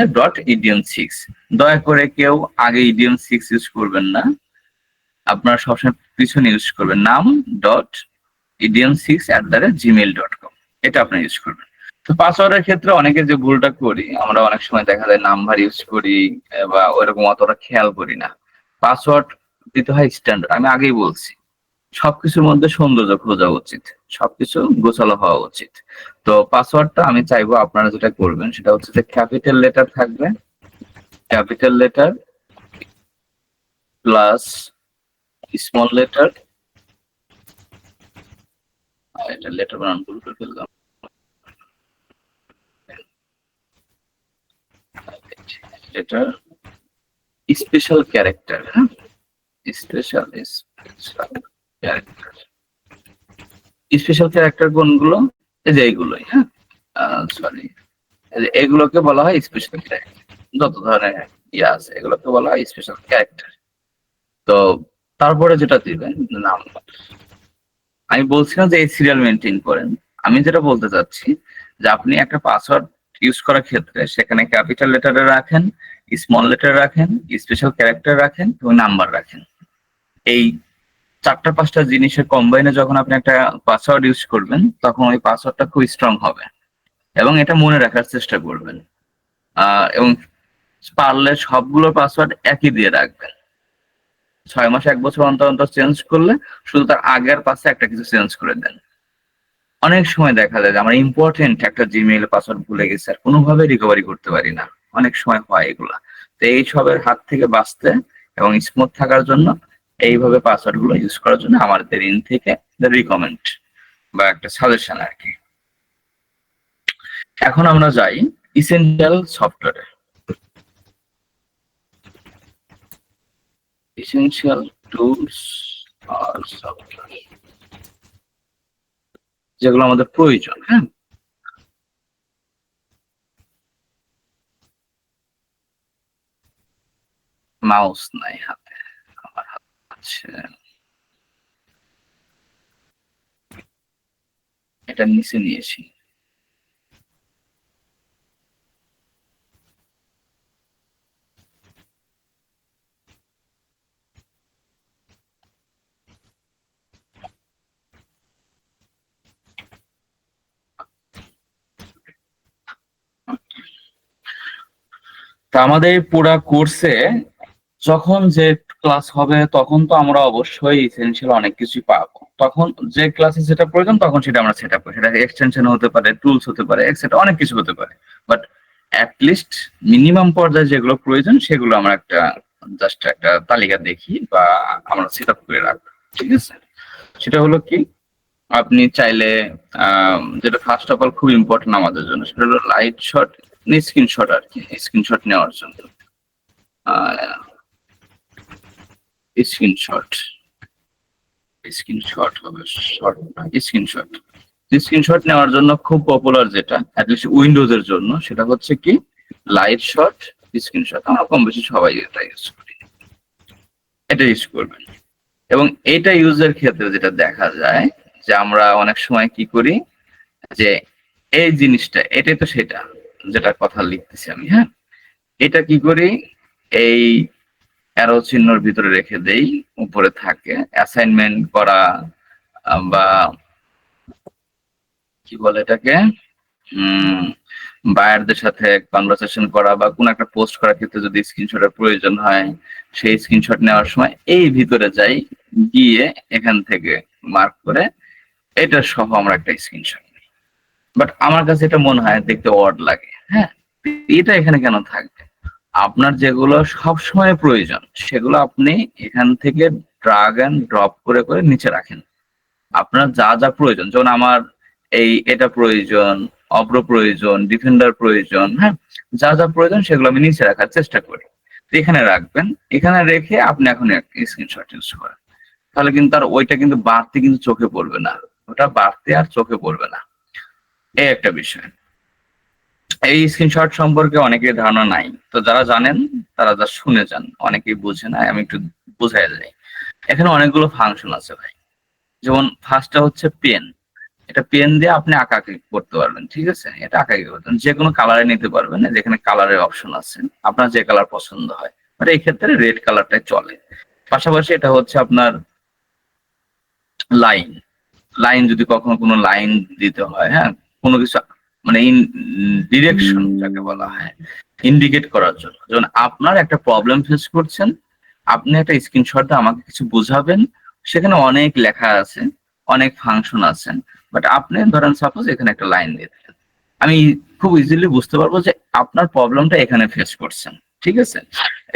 .edm6। দয়া করে কেউ আগে edm6 ইউজ করবেন না, আপনারা সবসময় পিছনে ইউজ করবেন নাম .edm6 @gmail.com, এটা আপনি ইউজ করবেন। তো পাসওয়ার্ডের ক্ষেত্রে অনেকে যে ভুলটা করি, আমরা অনেক সময় দেখা যায় নাম্বার ইউজ করি বা ওইরকম অতটা খেয়াল করি না। পাসওয়ার্ড দিতে হয় স্ট্যান্ডার্ড, আমি আগেই বলছি। সবকিছুর মধ্যে সৌন্দর্য খোঁজা উচিত, সবকিছু গোছালো হওয়া উচিত। তো পাসওয়ার্ডটা আমি চাইবো আপনারা যেটা করবেন সেটা হচ্ছে যে ক্যাপিটাল লেটার থাকবে, capital letter plus small letter, এটা লেটার বানান ভুল করে ফেললাম, লেটার স্পেশাল ক্যারেক্টার, হ্যাঁ স্পেশাল ক্যারেক্টার। স্পেশাল ক্যারেক্টার কোনগুলো? এই যে এইগুলোই, হ্যাঁ সরি, এগুলোকে বলা হয় স্পেশাল ক্যারেক্টার। যত ধরনের ইয়ে আছে এগুলোকে বলা হয় স্পেশাল ক্যারেক্টার। তো তারপরে যেটা দিবেন নাম্বার। আমি বলছি না যে এই সিরিয়াল মেনটেন করেন, আমি যেটা বলতে চাচ্ছি যে আপনি একটা পাসওয়ার্ড ইউজ করার ক্ষেত্রে সেখানে ক্যাপিটাল লেটারে রাখেন, স্মল লেটার রাখেন, স্পেশাল ক্যারেক্টার রাখেন এবং নাম্বার রাখেন। এই 4-5টা জিনিসের কম্বাইনে যখন আপনি একটা পাসওয়ার্ড ইউজ করবেন তখন ওই পাসওয়ার্ডটা খুব স্ট্রং হবে এবং এটা মনে রাখার চেষ্টা করবেন। এবং পারলে সবগুলো পাসওয়ার্ড একই দিয়ে রাখবেন। 6 মাস 1 বছর অন্তর অন্তর চেঞ্জ করলে শুধু তার আগের পাশে একটা কিছু চেঞ্জ করে দেন। অনেক সময় দেখা যায় যে আমরা ইম্পর্টেন্ট একটা জিমেইল পাসওয়ার্ড ভুলে গেছি আর কোনোভাবে রিকভারি করতে পারি না, অনেক সময় হয় এগুলা। তো এই সবের হাত থেকে বাঁচতে এবং স্মুথ থাকার জন্য এইভাবে পাসওয়ার্ড গুলো ইউজ করার জন্য আমাদের ইন থেকে রিকমেন্ড বা একটা সাজেশন আর কি। এখন আমরা যাই ইসেনশিয়াল সফটওয়্যারে। essential tools আর সফটওয়্যার যেগুলো আমাদের প্রয়োজন, হ্যাঁ মাউস নাই হাতে, আমার হাতে আছে, এটা নিচে নিয়েছি। তা আমাদের পুরা কোর্সে যখন যে ক্লাস হবে তখন তো আমরা অবশ্যই এসেনশিয়াল অনেক কিছুই পাবো। তখন যে ক্লাসে যেটা প্রয়োজন তখন সেটা আমরা সেট আপ করি, সেটা এক্সটেনশন হতে পারে, টুলস হতে পারে, এক্সেট্রা অনেক কিছু হতে পারে। বাট অ্যাটলিস্ট মিনিমাম পর্যায়ে যেগুলো প্রয়োজন সেগুলো আমরা একটা জাস্ট একটা তালিকা দেখি বা আমরা সেট আপ করে রাখবো, ঠিক আছে? সেটা হলো কি, আপনি চাইলে যেটা ফার্স্ট অফ অল খুব ইম্পর্টেন্ট আমাদের জন্য সেটা হলো লাইট শট, স্ক্রিনশট আর কি, স্ক্রিনশট নেওয়ার জন্য স্ক্রিনশট, স্ক্রিনশট হবে শর্ট না, স্ক্রিনশট। স্ক্রিনশট নেওয়ার জন্য খুব পপুলার যেটা অ্যাটলিস্ট উইন্ডোজ এর জন্য সেটা হচ্ছে কি লাইট শট স্ক্রিনশট। আমরা কম বেশি সবাই এটা ইউজ করি, এটা ইউজ করবেন। এবং এটা ইউজের ক্ষেত্রে যেটা দেখা যায় যে আমরা অনেক সময় কি করি যে এই জিনিসটা এটাই তো সেটা যেটা কথা লিখতেছি আমি, হ্যাঁ এটা কি করি এই অ্যারো চিহ্নর ভিতরে রেখে দেই, উপরে থাকে অ্যাসাইনমেন্ট করা বা কি বলে এটাকে বায়ারদের সাথে কনভারসেশন করা বা কোন একটা পোস্ট করার ক্ষেত্রে যদি স্ক্রিনশটের প্রয়োজন হয় সেই স্ক্রিনশট নেওয়ার সময় এই ভিতরে যাই, গিয়ে এখান থেকে মার্ক করে এটা সহ আমরা একটা স্ক্রিনশট নিই। বাট আমার কাছে এটা মনে হয় দেখতে অড লাগে, হ্যাঁ এটা এখানে কেন থাকবে? আপনার যেগুলো সব সময় প্রয়োজন সেগুলো আপনি এখান থেকে ড্রাগ এন্ড ড্রপ করে করে নিচে রাখেন। আপনার যা যা প্রয়োজন, যেমন আমার এটা প্রয়োজন, অব্র প্রয়োজন, ডিফেন্ডার প্রয়োজন, হ্যাঁ যা যা প্রয়োজন সেগুলো আমি নিচে রাখার চেষ্টা করি। এখানে রাখবেন, এখানে রেখে আপনি এখন স্ক্রিনশট ইউজ করেন, তাহলে কিন্তু আর ওইটা কিন্তু বাড়তে কিন্তু চোখে পড়বে না, ওটা বাড়তে আর চোখে পড়বে না। এই একটা বিষয়। এই স্ক্রিনশট সম্পর্কে অনেকের ধারণা নাই, তো যারা জানেন তারা যা শুনে যান, অনেকেই বুঝে না, আমি একটু বুঝাই যাই। এখানে অনেকগুলো ফাংশন আছে ভাই। যেমন ফার্স্টটা হচ্ছে পেন, এটা পেন দিয়ে আপনি আঁকাআঁকি করতে পারবেন, ঠিক আছে? এটা আঁকাআঁকি করতেন যে কোনো কালারে নিতে পারবেন, যেখানে কালারের অপশন আছে আপনার যে কালার পছন্দ হয়, বাট এই ক্ষেত্রে রেড কালারটাই চলে। পাশাপাশি এটা হচ্ছে আপনার লাইন, লাইন যদি কখনো কোনো লাইন দিতে হয়, হ্যাঁ কোনো কিছু মানে ডিরেকশন যাকে বলা হয়, ইন্ডিকেট করার জন্য। যেমন আপনার একটা প্রবলেম ফেস করছেন, আপনি একটা স্ক্রিনশট দিয়ে আমাকে কিছু বোঝাবেন, সেখানে অনেক লেখা আছে, অনেক ফাংশন আছে, বাট আপনি ধরেন সাপোজ এখানে একটা লাইন দিয়ে দিলেন, আমি খুব ইজিলি বুঝতে পারবো যে আপনার প্রবলেমটা এখানে ফেস করছেন, ঠিক আছে?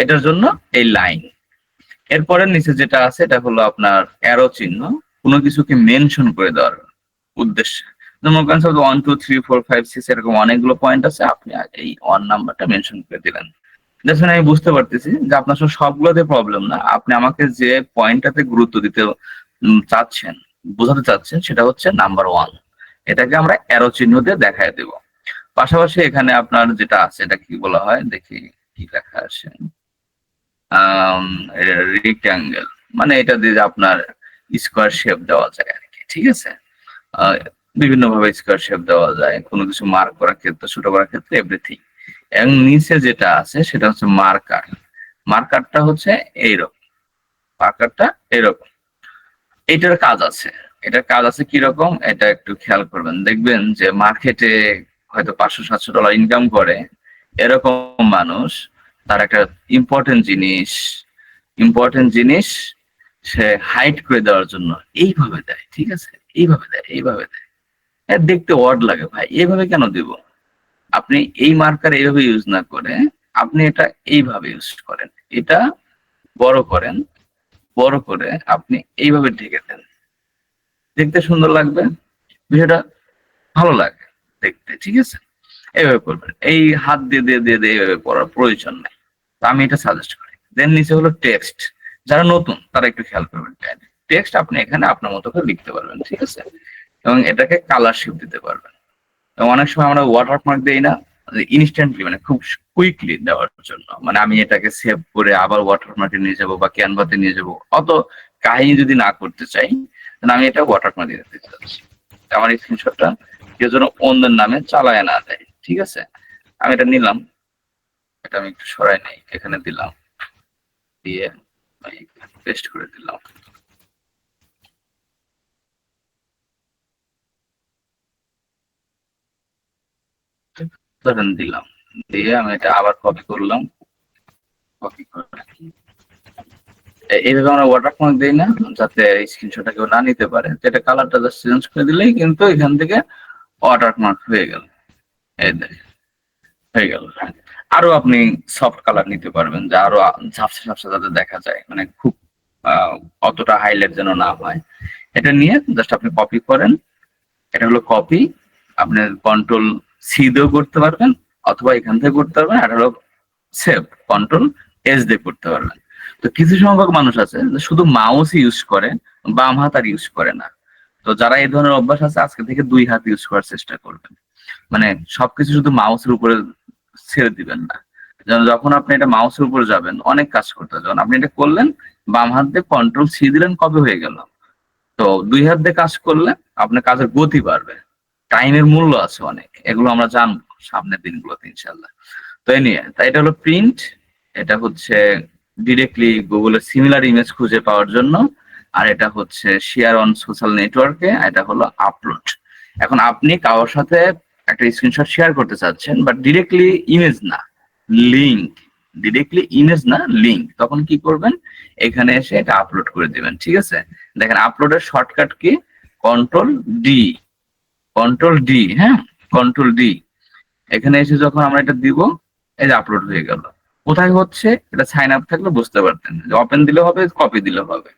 এটার জন্য এই লাইন। এরপরে নিচে যেটা আছে এটা হলো আপনার অ্যারো চিহ্ন, কোনো কিছুকে মেনশন করে দেওয়ার উদ্দেশ্যে। যেমন 1 2 3 4 5 6 এরকম অনেকগুলো পয়েন্ট আছে, আপনি এই 1 নাম্বারটা মেনশন করে দিলেন। দেখুন আমি বুঝতে পারতেছি যে আপনার সবগুলোতে প্রবলেম না, আপনি আমাকে যে পয়েন্টটাতে গুরুত্ব দিতে চাচ্ছেন, বোঝাতে চাচ্ছেন, সেটা হচ্ছে নাম্বার 1। এটাকে আমরা অ্যারো চিহ্ন দিয়ে দেখায় দেব। পাশাপাশি এখানে আপনার যেটা আছে এটা কি বলা হয় দেখি, কি লেখা আছে, রেক্ট্যাঙ্গেল, মানে এটা দিয়ে আপনার স্কোয়ার শেপ দেওয়া যায় আর কি, ঠিক আছে? বিভিন্ন ভাবে স্কোয়ার শেপ দেওয়া যায়, কোনো কিছু মার্ক করার ক্ষেত্রে, ছোট করার ক্ষেত্রে, এভরিথিং। এবং নিচে যেটা আছে সেটা হচ্ছে মার্কার। মার্কারটা হচ্ছে এইরকম, মার্কারটা এরকম। এটার কাজ আছে, এটার কাজ আছে কিরকম, এটা একটু খেয়াল করবেন, দেখবেন যে মার্কেটে হয়তো $500-700 ইনকাম করে এরকম মানুষ, তার একটা ইম্পর্টেন্ট জিনিস সে হাইড করে দেওয়ার জন্য এইভাবে দেয়, ঠিক আছে? এইভাবে দেয়। দেখতে অড লাগে, ভাই এইভাবে কেন দিব? আপনি এই মার্কার এইভাবে ইউজ না করে আপনি এটা এইভাবে ইউজ করেন, এটা বড় করে আপনি এইভাবে ঢেকে দেন, দেখতে সুন্দর লাগবে, বিষয়টা ভালো লাগে দেখতে, ঠিক আছে? এইভাবে করবেন, এই হাত দিয়ে এইভাবে পড়ার প্রয়োজন নাই। তো আমি এটা সাজেস্ট করি। দেন নিচে হলো টেক্সট, যারা নতুন তারা একটু খেয়াল করবেন, টেক্সট আপনি এখানে আপনার মতো করে লিখতে পারবেন, ঠিক আছে? এবং এটাকে কালার শেপ দিতে পারবেন। এবং অনেক সময় আমরা ওয়াটারমার্ক দেই না, ইনস্ট্যান্টলি, মানে খুব কুইকলি দেওয়ার জন্য, মানে আমি এটাকে সেভ করে আবার ওয়াটারমার্কে নিয়ে যাব বা ক্যানভাতে নিয়ে যাব, অত কাহিনী যদি না করতে চাই, তাহলে আমি এটা ওয়াটারমার্ক দিয়ে দিতে চাচ্ছি। আমার এই স্ক্রিনশটটা কেউ যেন অন্যের নামে চালায় না দেয়, ঠিক আছে? আমি এটা নিলাম, এটা আমি একটু সরাই নাই, এখানে দিলাম, দিয়ে পেস্ট করে দিলাম। ধরেন দিলাম, দিয়ে আমি এটা আবার কপি করলাম, কপি করে এইভাবে আমরা ওয়াটারমার্ক দিই না, যাতে স্ক্রিনশটটা কেউ না নিতে পারে। এটা কালারটা জাস্ট চেঞ্জ করে দিলেই কিন্তু এখান থেকে ওয়াটারমার্ক হয়ে গেল, এই দেখেন হয়ে গেল। আরো আপনি সফট কালার নিতে পারবেন, যা আরো ঝাপসা যাতে দেখা যায়, মানে খুব অতটা হাইলাইট যেন না হয়। এটা নিয়ে জাস্ট আপনি কপি করেন, এটা হলো কপি, আপনি CTRL-C দিয়েও করতে পারবেন, অথবা এখান থেকে করতে পারবেন। আর হলো সেভ, CTRL-S দিয়ে করতে পারবেন। তো কিছু সংখ্যক মানুষ আছে যে শুধু মাউস ইউজ করে, বাম হাত আর ইউজ করে না। তো যারা এই ধরনের অভ্যাস আছে, আজকে থেকে 2 হাত ইউজ করার চেষ্টা করবেন, মানে সবকিছু শুধু মাউসের উপরে ছেড়ে দিবেন না। যেন যখন আপনি এটা মাউসের উপরে যাবেন, অনেক কাজ করতে, যখন আপনি এটা করলেন, বাম হাত দিয়ে CTRL-C দিলেন, কপি হয়ে গেল। তো 2 হাত দিয়ে কাজ করলে আপনার কাজের গতি বাড়বে, টাইমের মূল্য আছে অনেক, এগুলো আমরা জানবো সামনের দিনগুলোতে ইনশাল্লাহ। তো এই নিয়ে, তাই এটা হলো প্রিন্ট, এটা হচ্ছে ডিরেক্টলি গুগলে সিমিলার ইমেজ খুঁজে পাওয়ার জন্য, আর এটা হচ্ছে শেয়ার অন সোশ্যাল নেটওয়ার্কে, এটা হলো আপলোড। এখন আপনি কারোর সাথে একটা স্ক্রিনশট শেয়ার করতে চাচ্ছেন, বাট ডিরেক্টলি ইমেজ না, লিঙ্ক, লিঙ্ক, তখন কি করবেন, এখানে এসে এটা আপলোড করে দিবেন, ঠিক আছে? দেখেন আপলোডের শর্টকাট কি, কন্ট্রোল ডি, হ্যাঁ, কন্ট্রোল ডি। এখানে এসে যখন আমরা এটা দিব, এই যে আপলোড হয়ে গেল। কোথায় হচ্ছে এটা, সাইন আপ থাকলে বুঝতে পারতেন যে ওপেন দিলে হবে, কপি দিলে হবে।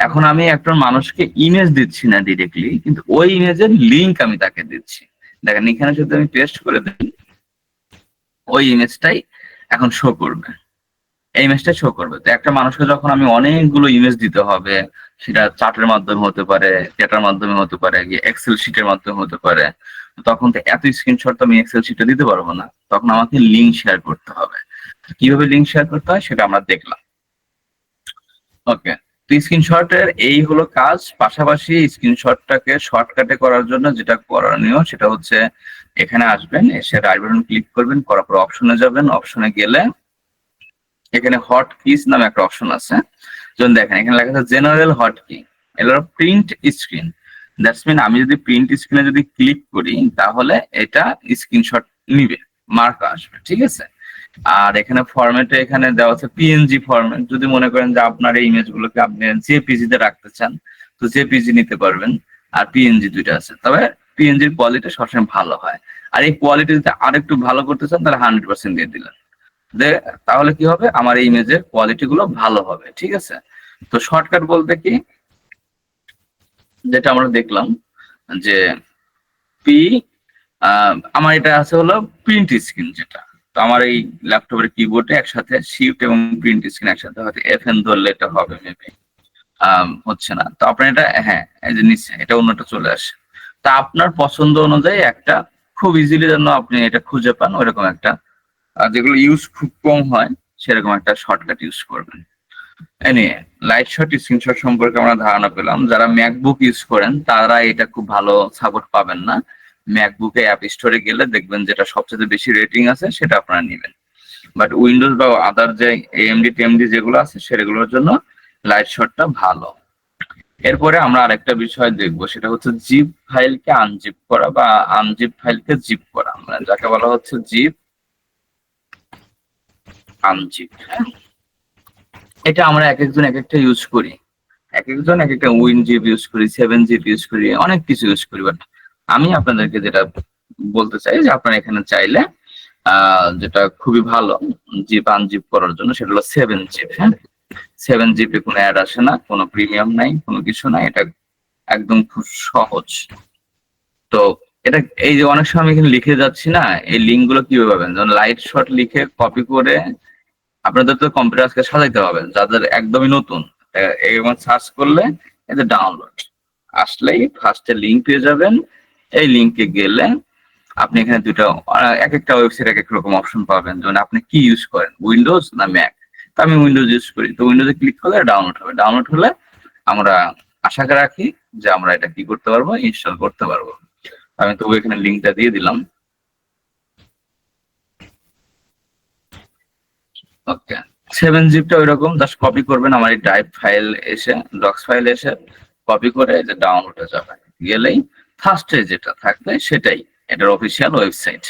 এখন আমি একটা মানুষকে ইমেজ দিচ্ছি না ডিরেক্টলি, কিন্তু ওই ইমেজের লিঙ্ক আমি তাকে দিচ্ছি। দেখেন এখানে যদি আমি পেস্ট করে দিই, ওই ইমেজটাই এখন শো করবে, এই ইমেজটা শো করবে। তো একটা মানুষকে যখন আমি অনেকগুলো ইমেজ দিতে হবে, সেটা চার্টের মাধ্যমে হতে পারে, ডেটার মাধ্যমে হতে পারে, এক্সেল শিটের মাধ্যমে হতে পারে, তখন তো এত স্ক্রিনশট তো আমি এক্সেল শিটে দিতে পারবো না, তখন আমাকে লিঙ্ক শেয়ার করতে হবে। কিভাবে লিঙ্ক শেয়ার করতে হয় সেটা আমরা দেখলাম। ওকে, তো স্ক্রিনশটের এই হলো কাজ। পাশাপাশি স্ক্রিনশটটাকে শর্টকাটে করার জন্য যেটা করণীয় সেটা হচ্ছে, এখানে আসবেন, এসে রাইট বাটন ক্লিক করবেন, করার পর অপশনে যাবেন, অপশনে গেলে এখানে হট কিস নামে একটা অপশন আছে। যেমন দেখেন এখানে লেখা আছে জেনারেল হট কি, এগুলো প্রিন্ট স্ক্রিন। দ্যাটস মিন আমি যদি প্রিন্ট স্ক্রিনে যদি ক্লিক করি তাহলে এটা স্ক্রিনশট নিবে, মার্ক আসবে, ঠিক আছে। আর এখানে ফরম্যাটে এখানে দেওয়া আছে পিএনজি ফরম্যাট। যদি মনে করেন যে আপনার এই ইমেজ গুলোকে আপনি জেপিজি তে রাখতে চান তো জেপিজি নিতে পারবেন। আর পিএনজি দুইটা আছে, তবে পিএনজির কোয়ালিটি সবসময় ভালো হয়। আর এই কোয়ালিটি যদি আরেকটু ভালো করতে চান তাহলে 100% দিয়ে দিলেন, তাহলে কি হবে, আমার এই ইমেজের কোয়ালিটি গুলো ভালো হবে, ঠিক আছে। তো শর্টকাট বলতে কি, যেটা আমরা দেখলাম যে পি আমার এটা আছে হলো প্রিন্ট স্ক্রিন যেটা। তো আমার এই ল্যাপটপের কিবোর্ডে একসাথে শিফট এবং প্রিন্ট স্ক্রিন একসাথে হয়তো FN ধরলে এটা হবে মেবি, হচ্ছে না। তো আপনার এটা, হ্যাঁ এই যে নিচে এটা অন্যটা চলে আসে। তা আপনার পছন্দ অনুযায়ী একটা খুব ইজিলি যেন আপনি এটা খুঁজে পান ওইরকম একটা, যেগুলো ইউজ খুব কম হয় সেরকম একটা শর্টকাট ইউজ করবেন। এনিওয়ে, লাইট শট স্ক্রিনশট সম্পর্কে আমরা ধারণা পেলাম। যারা ম্যাকবুক ইউজ করেন তারা এটা খুব ভালো সাপোর্ট পাবেন না। ম্যাকবুকে অ্যাপ স্টোরে গেলে দেখবেন যেটা সবচেয়ে বেশি রেটিং আছে সেটা আপনারা নেবেন। বাট উইন্ডোজ বা আদার যে AMD টেমডি যেগুলো আছে সেগুলোর জন্য লাইট শটটা ভালো। এরপরে আমরা আরেকটা বিষয় দেখবো, সেটা হচ্ছে জিপ ফাইলকে আনজিপ করা বা আনজিপ ফাইলকে জিপ করা, মানে যাকে বলা হচ্ছে জিপ আনজিপ। এটা আমরা এক একজন এক একটা ইউজ করি, এক একজন এক একটা WinZip ইউজ করি, 7zip ইউজ করি, অনেক কিছু ইউজ করি। বাট আমি আপনাদেরকে যেটা বলতে চাই যে আপনারা এখানে চাইলে যেটা খুবই ভালো জিপ আনজিপ করার জন্য সেটা হলো 7zip। হ্যাঁ, 7zip এ কোনো অ্যাড আসে না, কোনো প্রিমিয়াম নাই, কোনো কিছু নাই, এটা একদম খুব সহজ। তো এটা এই যে অনেক সময় আমি এখানে লিখে যাচ্ছি না, এই লিঙ্ক গুলো কিভাবে পাবেন, যেমন লাইট শট লিখে কপি করে আপনাদের তো কম্পিউটার আজকে সাজাইতে হবে, যাদের একদমই নতুন এরকম সার্চ করলে এই যে ডাউনলোড আসলেই ফার্স্টে লিঙ্ক পেয়ে যাবেন। এই লিঙ্কে গেলে আপনি এখানে দুটো এক একটা ওয়েবসাইট এক এক রকম অপশন পাবেন, যেমন আপনি কি ইউজ করেন, উইন্ডোজ না ম্যাক। তো আমি উইন্ডোজ ইউজ করি, তো উইন্ডোজে ক্লিক করলে ডাউনলোড হবে। ডাউনলোড হলে আমরা আশা রাখি যে আমরা এটা কি করতে পারবো, ইনস্টল করতে পারবো। আমি তবু এখানে লিঙ্কটা দিয়ে দিলাম। ওকে, 7zipটা ওইরকম জাস্ট কপি করবেন, আমার এই ড্রাইভ ফাইল এসে ডক্স ফাইল এসে কপি করে যে ডাউনলোডে যাবে, গেলেই ফার্স্টে যেটা থাকবে সেটাই এটার অফিসিয়াল ওয়েবসাইট।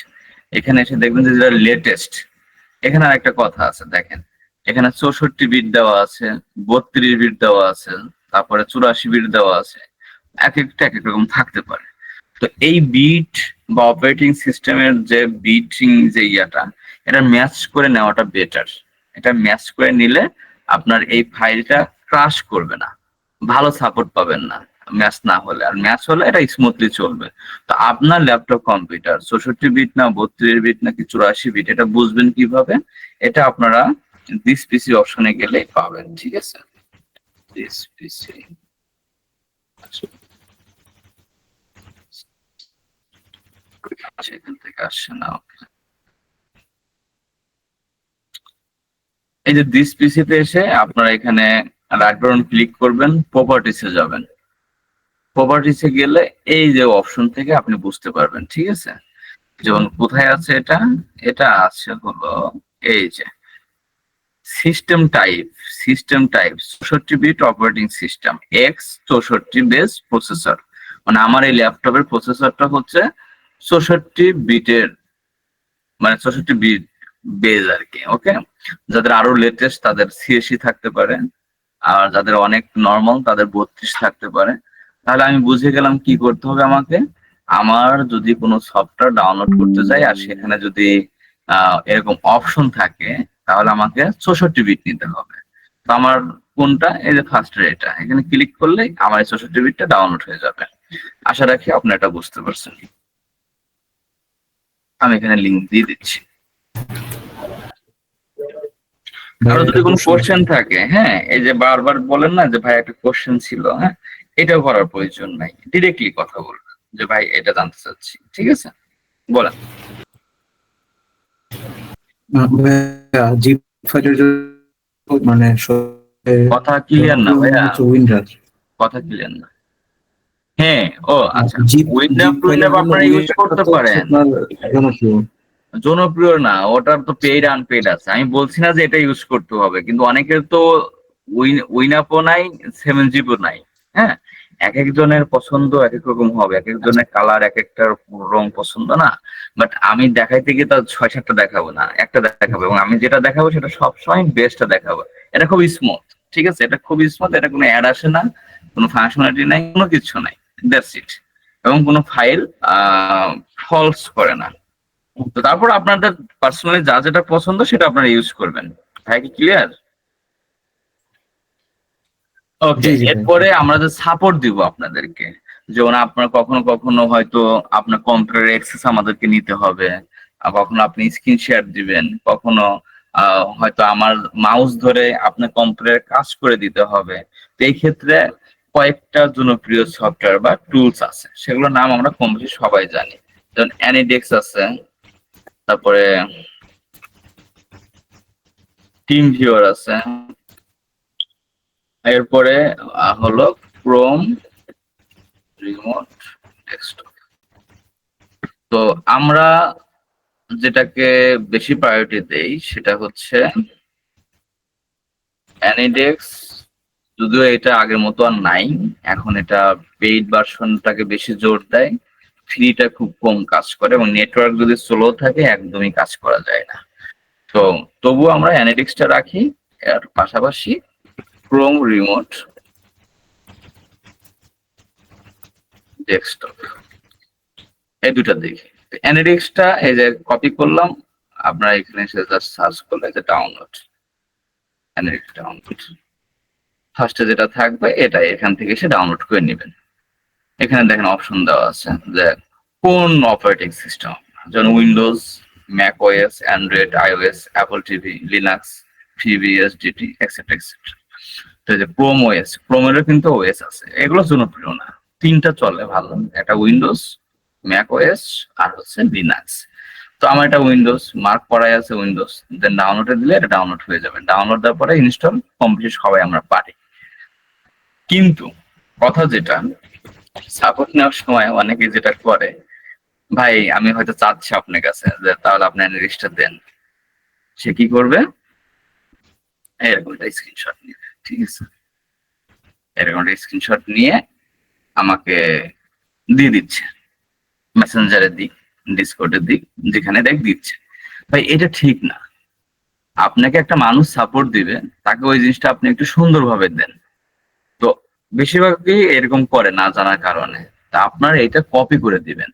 এখানে এসে দেখবেন যে যেটা লেটেস্ট, এখানে আরেকটা কথা আছে দেখেন, এখানে 64 বিট দেওয়া আছে, 32 বিট দেওয়া আছে, তারপরে 84 বিট দেওয়া আছে, এক একটা এক এক রকম থাকতে পারে। তো এই বিট বা অপারেটিং সিস্টেমের যে বিটিং যে ইয়াটা, এটা ম্যাচ করে নেওয়াটা বেটার। এটা ম্যাচ করে নিলে আপনার এই ফাইলটা ক্রাশ করবে না, ভালো সাপোর্ট পাবেন না ম্যাচ না হলে। আর ম্যাচ হলে এটা স্মুথলি চলবে। তো আপনার ল্যাপটপ কম্পিউটার 64 বিট না 32 বিট নাকি 84 বিট, এটা বুঝবেন কিভাবে? এটা আপনারা দিস পিসি অপশনে গেলে পাবেন, ঠিক আছে। দিস পিসি এখান থেকে আসছে না। এই যে দিস পিসিতে এসে আপনারা এখানে রাইট বাটন ক্লিক করবেন, প্রপার্টিসে যাবেন। প্রপার্টিসে গেলে এই যে অপশন থেকে আপনি বুঝতে পারবেন, ঠিক আছে। যেমন কোথায় আছে এটা, এটা আছে হলো এই যে system type, 64 bit operating system x 64 base processor. মানে আমার এই ল্যাপটপের প্রসেসরটা হচ্ছে 64 বিটের, মানে 64 বিট বেজ আর কি। ওকে, যাদের আরো লেটেস্ট তাদের 86 থাকতে পারে, আর যাদের অনেক নর্মাল তাদের 32 থাকতে পারে। তাহলে আমি বুঝে গেলাম কি করতে হবে আমাকে। আমার যদি কোনো সফটওয়্যার ডাউনলোড করতে চাই আর সেখানে যদি এরকম অপশন থাকে, তাহলে আমাকে 64 বিট নিতে হবে। তো আমার কোনটা, এই যে ফার্স্ট এটা, এখানে ক্লিক করলে আমার এই 64 বিটটা ডাউনলোড হয়ে যাবে। আশা রাখি আপনি এটা বুঝতে পারছেন। আমি এখানে লিঙ্ক দিয়ে দিচ্ছি। আরো যদি কোনো কোশ্চেন থাকে, হ্যাঁ এই যে বারবার বলেন না যে ভাই একটা কোশ্চেন ছিল, হ্যাঁ এটাও করার প্রয়োজন নাই, ডিরেক্টলি কথা বলবেন যে ভাই এটা জানতে চাচ্ছি, ঠিক আছে, বলেন। জিপ ফাইলের জন্য মানে কথা ক্লিয়ার না ভাইয়া, উইন্ডোজ কথা ক্লিয়ার না। হ্যাঁ, ও আচ্ছা, জিপ উইন্ডোজ আপনারা ইউজ করতে পারেন, জনপ্রিয় না, ওটার তো পেইড আনপেইড আছে। আমি বলছি না যে এটা ইউজ করতে হবে, কিন্তু অনেকের তো উইনাপও নাই 7zip নাই। হ্যাঁ, এক একজনের পছন্দ এক এক রকম হবে, এক একজনের কালার এক একটা রং পছন্দ না। বাট আমি দেখাইতে গিয়ে তার 6-7টা দেখাবো না, একটা দেখাবো, এবং আমি যেটা দেখাবো সেটা সবসময় বেস্টটা দেখাবো। এটা খুব স্মুথ, ঠিক আছে, এটা খুব স্মুথ, এটা কোনো অ্যাড আসে না, কোনো ফাংশনালিটি নাই, কোনো কিছু নাই, দ্যাটস ইট। এবং কোনো ফাইল ফলস করে না। তো তারপর আপনাদের পার্সোনালি যা যেটা পছন্দ সেটা আপনারা ইউজ করবেন। ভাই কি ক্লিয়ার? ওকে, জি জি ভাই। এরপরে আমরা যে সাপোর্ট দিব আপনাদেরকে, যেমন আপনার কখনো কখনো হয়তো আপনার কম্পিউটার অ্যাক্সেস আমাদেরকে নিতে হবে, আর কখনো আপনি স্ক্রিন শেয়ার দিবেন, কখনো হয়তো আমার মাউস ধরে আপনার কম্পিউটারে কাজ করে দিতে হবে। তো এই ক্ষেত্রে কয়েকটা জনপ্রিয় সফটওয়্যার বা টুলস আছে, সেগুলোর নাম আমরা কম বেশি সবাই জানি। যেমন অ্যানিডেক্স আছে, তারপরে টিম ভিউয়ার আছে, এরপরে হলো ক্রোম রিমোট ডেস্কটপ। তো আমরা যেটাকে বেশি প্রায়োরিটি দেই সেটা হচ্ছে অ্যানিডেক্স। যদিও এটা আগের মতো আর নাই, এখন এটা পেইড ভার্সনটাকে বেশি জোর দেয়, ফ্রিটা খুব কম কাজ করে, এবং নেটওয়ার্ক যদি স্লো থাকে একদমই কাজ করা যায় না। তো তবুও আমরা অ্যানিডেক্সটা রাখি, এর পাশাপাশি ক্রোম রিমোট ডেস্কটপ, এই দুটা দেখি। অ্যানিডেক্সটা এই যে কপি করলাম, আপনারা এখানে এসে জাস্ট সার্চ করলে যে ডাউনলোড, অ্যানিডেক্স ডাউনলোড, ফার্স্টে যেটা থাকবে এটা এখান থেকে এসে ডাউনলোড করে নেবেন। এখানে দেখেন অপশন দেওয়া আছে যে কোন অপারেটিং সিস্টেম, যেমন Windows, Mac OS, Android, iOS, Apple TV, Linux, FreeBSD, etcetera etcetera. তো এই যে ক্রোম ওএস, ক্রোমেরও কিন্তু ওএস আছে, এগুলো জনপ্রিয় না, তিনটা চলে ভালো, একটা উইন্ডোজ, ম্যাক ওএস, আর হচ্ছে লিনাক্স। তো আমার এটা উইন্ডোজ মার্ক করাই আছে, উইন্ডোজ, দেন ডাউনলোডে দিলে এটা ডাউনলোড হয়ে যাবে। ডাউনলোড দেওয়ার পরে ইনস্টল কমপ্লিট সবাই আমরা পারি। কিন্তু কথা যেটা, সাপোর্ট নেওয়ার সময় অনেকে যেটা করে, ভাই আমি হয়তো চাচ্ছি আপনার কাছে যে তাহলে আপনি অ্যানালিস্টটা দেন, সে কি করবে, এরকম একটা স্ক্রিনশট নিবে, ঠিক আছে, এরকম একটা স্ক্রিনশট নিয়ে আমাকে দিয়ে দিচ্ছে, মেসেঞ্জারের দিক, ডিসকর্ডের দিক, যেখানে দেখ দিচ্ছে। ভাই এটা ঠিক না। আপনাকে একটা মানুষ সাপোর্ট দিবে, তাকে ওই জিনিসটা আপনি একটু সুন্দরভাবে দেন। তো বেশিরভাগই এরকম করে না জানার কারণে। তা আপনার এটা কপি করে দিবেন।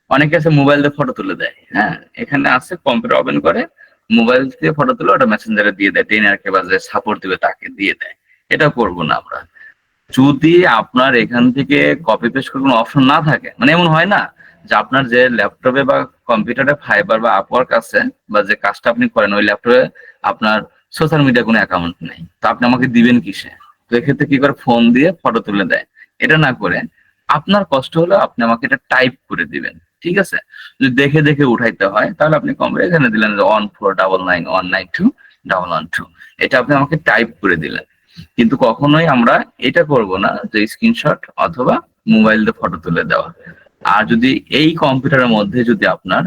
অনেকে আছে মোবাইল দিয়ে ফটো তুলে দেয়, হ্যাঁ, এখানে আছে কম্পিউটার ওপেন করে মোবাইল দিয়ে ফটো তুলে ওটা মেসেঞ্জারে দিয়ে দেয়, টেনারকে বা যে সাপোর্ট দিবে তাকে দিয়ে দেয়। এটা করবো না আমরা। যদি আপনার এখান থেকে কপি পেস্ট করার কোনো অপশন না থাকে, মানে এমন হয় না যে আপনার যে ল্যাপটপে বা কম্পিউটারে ফাইবার বা আপওয়ার্ক আছে, বা যে কাজটা আপনি করেন ওই ল্যাপটপে আপনার সোশ্যাল মিডিয়া কোনো অ্যাকাউন্ট নেই, তো আপনি আমাকে দিবেন কিসে? তো এক্ষেত্রে কি করে, ফোন দিয়ে ফটো তুলে দেয়। এটা না করে আপনার কষ্ট হলে আপনি আমাকে এটা টাইপ করে দিবেন, ঠিক আছে? যদি দেখে দেখে উঠাইতে হয় তাহলে আপনি কম্পিউটার এখানে দিলেন যে 1499192192, এটা আপনি আমাকে টাইপ করে দিলেন। কিন্তু কখনোই আমরা এটা করব না যে স্ক্রিনশট অথবা মোবাইল দিয়ে ফটো তুলে দেওয়া। আর যদি এই কম্পিউটারের মধ্যে যদি আপনার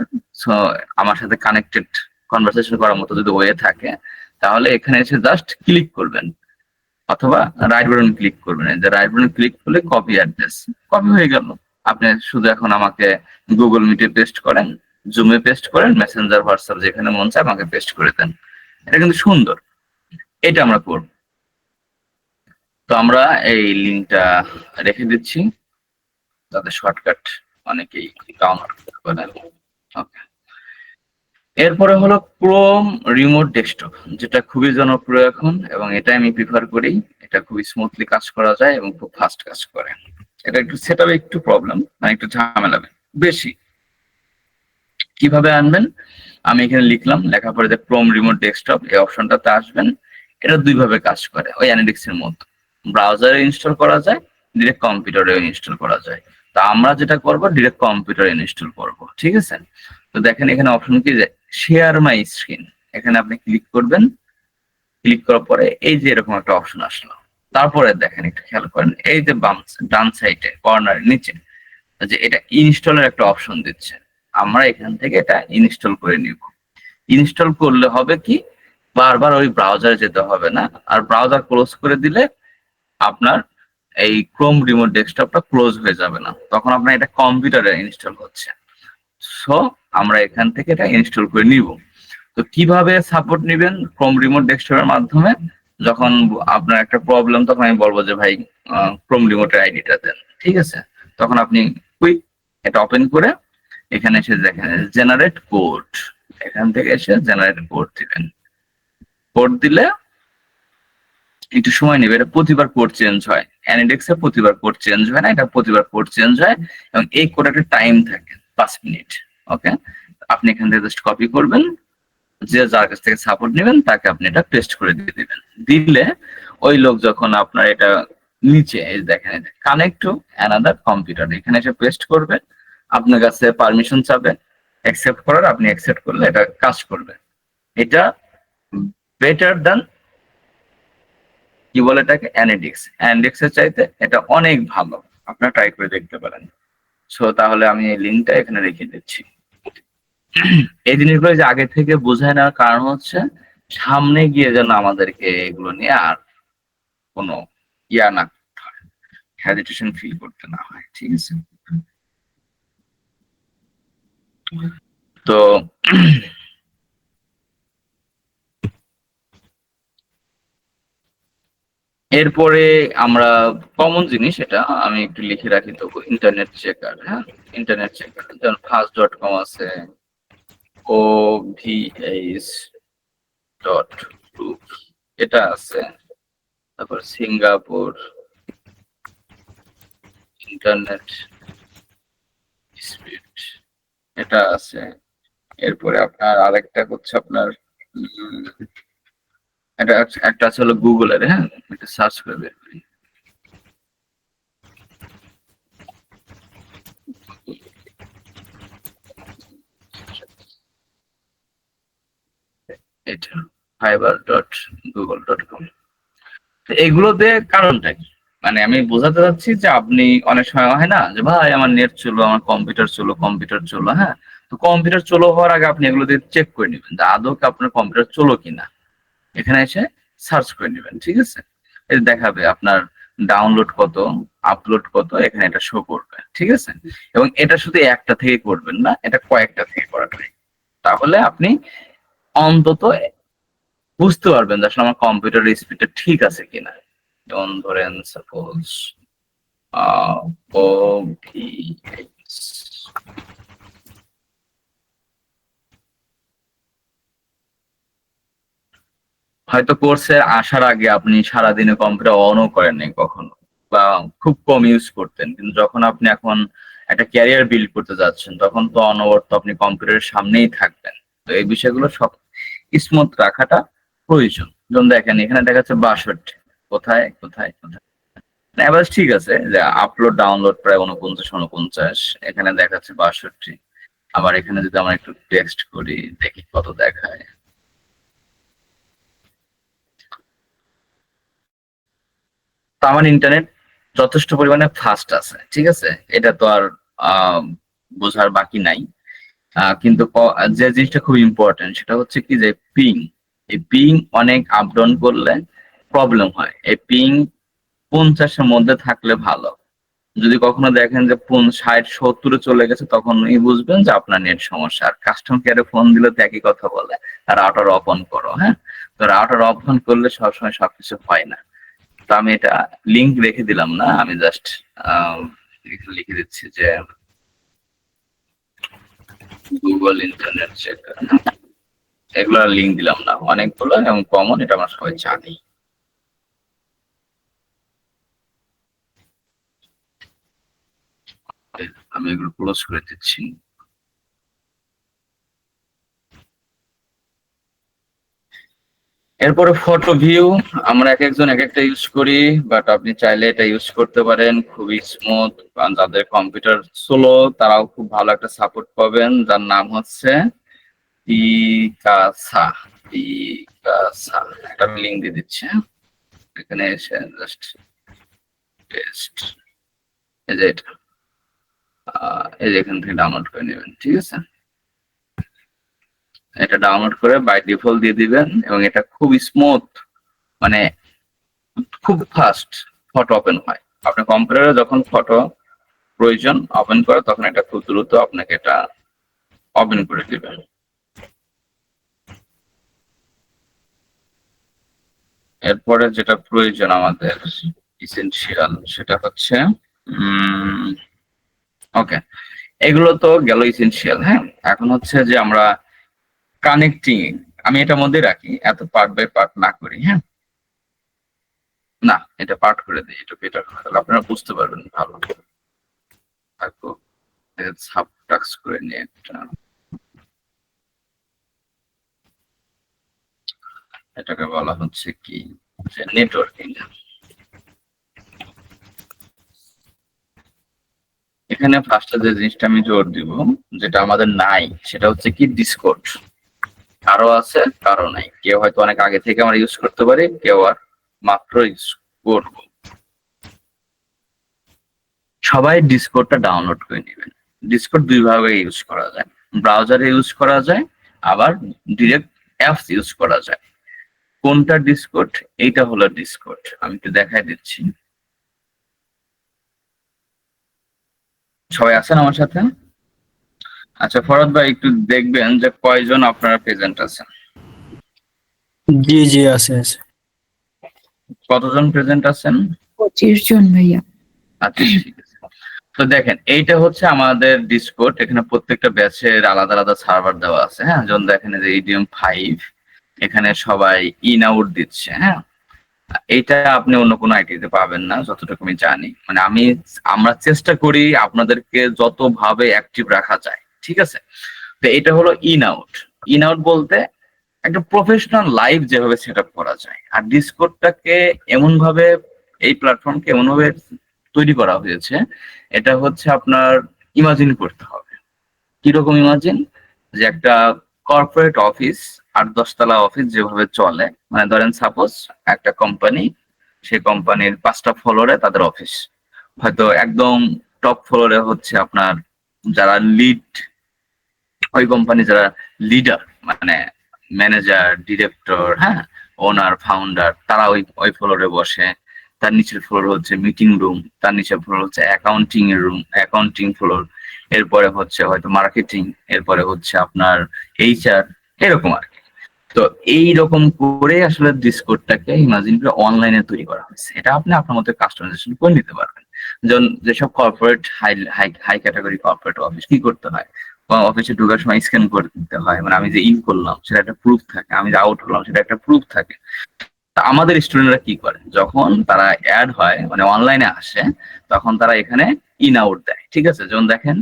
আমার সাথে কানেক্টেড কনভারসেশন করার মতো যদি ওয়ে থাকে, তাহলে এখানে এসে জাস্ট ক্লিক করবেন, অথবা রাইট বাটন ক্লিক করবেন। যে রাইট বাটন ক্লিক করলে কপি অ্যাড্রেস, কপি হয়ে গেল। আপনি শুধু এখন আমাকে গুগল মিটে পেস্ট করেন, জুমে পেস্ট করেন, মেসেঞ্জার, হোয়াটসঅ্যাপ, যেখানে মন চায় আমাকে পেস্ট করে দেন। এটা কিন্তু সুন্দর, এটা আমরা করব। তো আমরা এই লিঙ্কটা রেখে দিচ্ছি, তাদের শর্টকাট অনেকেই ডাউনলোড করতে পারেন। ওকে, এরপরে হলো ক্রোম রিমোট ডেস্কটপ, যেটা খুবই জনপ্রিয় এখন, এবং এটা আমি প্রিফার করি। এটা খুবই স্মুথলি কাজ করা যায় এবং খুব ফাস্ট কাজ করে। এটা একটু সেটআপে একটু প্রবলেম, মানে একটু ঝামেলা বেশি। কিভাবে আনবেন, আমি এখানে লিখলাম, লেখার পরে যে ক্রোম রিমোট ডেস্কটপ এই অপশনটাতে আসবেন। এটা দুইভাবে কাজ করে, ওই অ্যানালিটিক্স এর মতো। ব্রাউজারে ইনস্টল করা যায়, ডিরেক্ট কম্পিউটারে ইনস্টল করা যায়। তো আমরা যেটা করব ডিরেক্ট কম্পিউটারে ইনস্টল করব, ঠিক আছে? তো দেখেন এখানে অপশন কি, যে শেয়ার মাই স্ক্রিন, এখানে আপনি ক্লিক করবেন। ক্লিক করার পরে এই যে এরকম একটা অপশন আসলো। তারপরে দেখেন, একটু খেয়াল করেন, এই যে বাম ডান সাইডে কর্নার নিচে যে এটা ইনস্টলের একটা অপশন দিচ্ছে। আমরা এখান থেকে এটা ইনস্টল করে নিব। ইনস্টল করলে হবে কি, বারবার ওই ব্রাউজারে যেতে হবে না, আর ব্রাউজার ক্লোজ করে দিলে আপনার এই ক্রোম রিমোট ডেস্কটপটা ক্লোজ হয়ে যাবে না, তখন আপনার এটা কম্পিউটারে ইনস্টল হচ্ছে। সো আমরা এখান থেকে এটা ইনস্টল করে নিব। তো কিভাবে সাপোর্ট নেবেন ক্রোম রিমোট ডেস্কটপের মাধ্যমে? যখন আপনার একটা প্রবলেম, তখন আমি বলবো যে ভাই ক্রোম রিমোটের আইডিটা দেন, ঠিক আছে? তখন আপনি কুইক এটা ওপেন করে এখানে এসে দেখেন জেনারেট কোড, এখান থেকে এসে জেনারেট কোড দিবেন। কোড দিলে একটু সময় নেবে, এটা প্রতিবার কোড চেঞ্জ হয়, অ্যানিডেক্সে প্রতিবার কোড চেঞ্জ হয় না, এটা প্রতিবার কোড চেঞ্জ হয়, এবং এই কোড একটা টাইম থাকে 5 মিনিট। ওকে, আপনি এখান থেকে জাস্ট কপি করবেন, যে যার কাছ থেকে সাপোর্ট নেবেন তাকে আপনি এটা পেস্ট করে দিয়ে দিবেন। দিলে ওই লোক যখন আপনার এটা নিচে এই দেখেন কানেক্ট টু অ্যানাদার কম্পিউটার, এখানে এসে পেস্ট করবে, আপনার কাছে পারমিশন চাবে, অ্যাকসেপ্ট করার, আপনি অ্যাকসেপ্ট করলে এটা কাজ করবে। এটা বেটার দেন কি বলে এটাকে, অ্যানিডেক্স এর চাইতে এটা অনেক ভালো, আপনারা ট্রাই করে দেখতে পারেন। সো তাহলে আমি এই লিঙ্কটা এখানে রেখে দিচ্ছি। এই জিনিসগুলো যে আগে থেকে বোঝায় নেওয়ার কারণ হচ্ছে সামনে গিয়ে যেন আমাদেরকে এগুলো নিয়ে আর কোনো ইয়া না করতে হয়, হেজিটেশন ফিল করতে না হয়, ঠিক আছে? তো এরপরে আমরা কমন জিনিস, এটা আমি একটু লিখে রাখি তবু, ইন্টারনেট চেকার। হ্যাঁ, ইন্টারনেট চেকার যেমন fast.com আছে, OVH.group এটা আছে, তারপর সিঙ্গাপুর ইন্টারনেট স্পিড এটা আছে। এরপরে আপনার আরেকটা হচ্ছে আপনার এটা একটা আছে হলো গুগলের। হ্যাঁ, এটা সার্চ করে বের করি। এটা fiber.google.com। এগুলোতে কারণটা কি, মানে আমি বোঝাতে চাচ্ছি যে আপনি অনেক সময় হয় না যে ভাই আমার নেট চলো, আমার কম্পিউটার চলো, হ্যাঁ, তো কম্পিউটার চলো হওয়ার আগে আপনি এগুলো দিয়ে চেক করে নেবেন যে আদৌ কি আপনার কম্পিউটার চলো কিনা, এখানে এসে সার্চ করে নেবেন, ঠিক আছে? এই দেখাবে আপনার ডাউনলোড কত, আপলোড কত, এখানে এটা শো করবে, ঠিক আছে? এবং এটা শুধু একটা থেকে করবেন না, এটা কয়েকটা থেকে করাটা, তাহলে আপনি অন্তত বুঝতে পারবেন যে আসলে আমার কম্পিউটারের স্পিডটা ঠিক আছে কিনা। যেমন ধরেন সাপোজ OVH, হয়তো কোর্সে আসার আগে আপনি সারাদিনে কম্পিউটার অনও করেননি কখনো, বা খুব কম ইউজ করতেন, কিন্তু যখন আপনি এখন একটা ক্যারিয়ার বিল্ড করতে যাচ্ছেন তখন তো অনবরত আপনি কম্পিউটারের সামনেই থাকবেন। তো এই বিষয়গুলো সব স্মুথ রাখাটা প্রয়োজন। যেমন দেখেন এখানে দেখাচ্ছে 62, কোথায় কোথায় কোথায়, এবার ঠিক আছে যে আপলোড ডাউনলোড প্রায় 49, এখানে দেখাচ্ছে 62। আবার এখানে যদি আমরা একটু টেক্সট করি দেখি কত দেখায়। তো আমার ইন্টারনেট যথেষ্ট পরিমাণে ফাস্ট আছে, ঠিক আছে? এটা তো আর বোঝার বাকি নাই। কিন্তু যে জিনিসটা খুব ইম্পর্টেন্ট সেটা হচ্ছে কি যে পিং, এই পিং অনেক আপ ডাউন করলে প্রবলেম হয়। এই পিং 50-এর মধ্যে থাকলে ভালো। যদি কখনো দেখেন যে 60-70-এ চলে গেছে, তখনই বুঝবেন যে আপনার নেট সমস্যা। আর কাস্টমার কেয়ারে ফোন দিলে তো একই কথা বলে, রাউটার অফ অন করো। হ্যাঁ, তো রাউটার অফ অন করলে সবসময় সবকিছু হয় না। তো আমি এটা লিংক রেখে দিলাম না, আমি জাস্ট লিখে দিচ্ছি যে গুগল ইন্টারনেট চেকার, এগুলোর লিংক দিলাম না, অনেকগুলো এবং কমন, এটা আমরা সবাই জানি। আমি এগুলো ক্লোজ করে দিচ্ছি। এরপরে ফটো ভিউ, আমরা এক একজন এক একটা ইউজ করি, বাট আপনি চাইলে এটা ইউজ করতে পারেন, খুবই স্মুথ। যাদের কম্পিউটার স্লো তারাও খুব ভালো একটা সাপোর্ট পাবেন, যার নাম হচ্ছে পিকাসা। পিকাসা একটা লিঙ্ক দিয়ে দিচ্ছি, এখানে এসে জাস্ট টেস্ট, এই যে এটা, এই যে এখান থেকে ডাউনলোড করে নেবেন, ঠিক আছে? এটা ডাউনলোড করে বাই ডিফল্ট দিয়ে দিবেন, এবং এটা খুব স্মুথ, মানে খুব ফাস্ট ফটো ওপেন হয়। আপনার কম্পিউটারে যখন ফটো প্রয়োজন ওপেন করে তখন এটা খুব দ্রুত আপনাকে এটা ওপেন করে দিবে। এরপরে যেটা প্রয়োজন আমাদের ইসেনশিয়াল সেটা হচ্ছে ওকে, এগুলো তো গেল ইসেনশিয়াল। হ্যাঁ, এখন হচ্ছে যে আমরা কানেক্টিং, আমি এটার মধ্যে রাখি, এত পার্ট বাই পার্ট না করি। হ্যাঁ, না এটা পার্ট করে দিই, এটা বেটার হয়, তাহলে আপনারা বুঝতে পারবেন ভালো। থাকো সাব টাস্ক করে নিয়ে একটা, এটাকে বলা হচ্ছে কি যে নেটওয়ার্কিং। এখানে ফার্স্টে যে জিনিসটা আমি জোর দিব, যেটা আমাদের নাই, সেটা হচ্ছে কি ডিসকর্ড। কারো আছে কারো নাই, কেউ হয়তো অনেক আগে থেকে আমরা ইউজ করতে পারি, কেউ আর মাত্র ইউজ করব। সবাই ডিসকর্ডটা ডাউনলোড করে নেবেন। ডিসকর্ড দুই ভাবে ইউজ করা যায়, ব্রাউজারে ইউজ করা যায়, আবার ডিরেক্ট অ্যাপস ইউজ করা যায়। কোনটা ডিসকর্ড? এইটা হলো ডিসকর্ড, আমি একটু দেখাই দিচ্ছি। সবাই আছেন আমার সাথে? আচ্ছা ফরহাদ ভাই একটু দেখবেন যে কয়জন আপনারা প্রেজেন্ট আছেন। জি জি আছে আছে। কতজন প্রেজেন্ট আছেন? 25 জন ভাইয়া। আচ্ছা ঠিক আছে। তো দেখেন এইটা হচ্ছে আমাদের ডিসকর্ড, এখানে প্রত্যেকটা ব্যাচের আলাদা আলাদা সার্ভার দেওয়া আছে। হ্যাঁ, যেমন দেখেন যে EDM5, এখানে সবাই ইন আউট দিচ্ছে। হ্যাঁ, এইটা আপনি অন্য কোনো আইটিতে পাবেন না যতটুকু আমি জানি। মানে আমরা চেষ্টা করি আপনাদেরকে যতভাবে অ্যাক্টিভ রাখা যায়, ঠিক আছে? তো এটা হলো ইন আউট। ইন আউট বলতে একটা প্রফেশনাল লাইভ যেভাবে সেট আপ করা যায়। আর ডিসকর্ডটাকে এমন ভাবে, এই প্ল্যাটফর্মকে এমন ভাবে তৈরি করা হয়েছে, এটা হচ্ছে আপনার ইমাজিন করতে হবে। কিরকম ইমাজিন? যে একটা কর্পোরেট অফিস, 8-10 তলা অফিস যেভাবে চলে, মানে ধরেন সাপোজ একটা কোম্পানি, সেই কোম্পানির 5টা ফ্লোরে তাদের অফিস, হয়তো একদম টপ ফ্লোরে হচ্ছে আপনার যারা লিড, ওই কোম্পানি যারা লিডার, মানে ম্যানেজার, ডিরেক্টর, হ্যাঁ, ওনার, ফাউন্ডার, তারা ওই ওই ফ্লোরে বসে। তার নিচের ফ্লোর হচ্ছে মিটিং রুম, তার নিচের ফ্লোর হচ্ছে অ্যাকাউন্টিং এর রুম, অ্যাকাউন্টিং ফ্লোর, এরপরে হচ্ছে হয়তো মার্কেটিং, এরপরে হচ্ছে আপনার HR, এরকম আর কি। তো এইরকম করে আসলে ডিসকর্ডটাকে ইমাজিন করে অনলাইনে তৈরি করা হয়েছে। এটা আপনি আপনার মতো কাস্টমাইজেশন করে নিতে পারবেন। যেমন যেসব corporate high high high category corporate office কি করতে হয়, অফিসে ঢোকার সময় স্ক্যান করে দিতে হয়, মানে আমি যে ইন করলাম সেটা একটা প্রুফ থাকে, আমি যে আউট হলাম সেটা একটা প্রুফ থাকে। তা আমাদের স্টুডেন্টরা কি করে, যখন তারা অ্যাড হয় মানে অনলাইনে আসে, তখন তারা এখানে ইন আউট দেয়। ঠিক আছে, যেমন দেখেন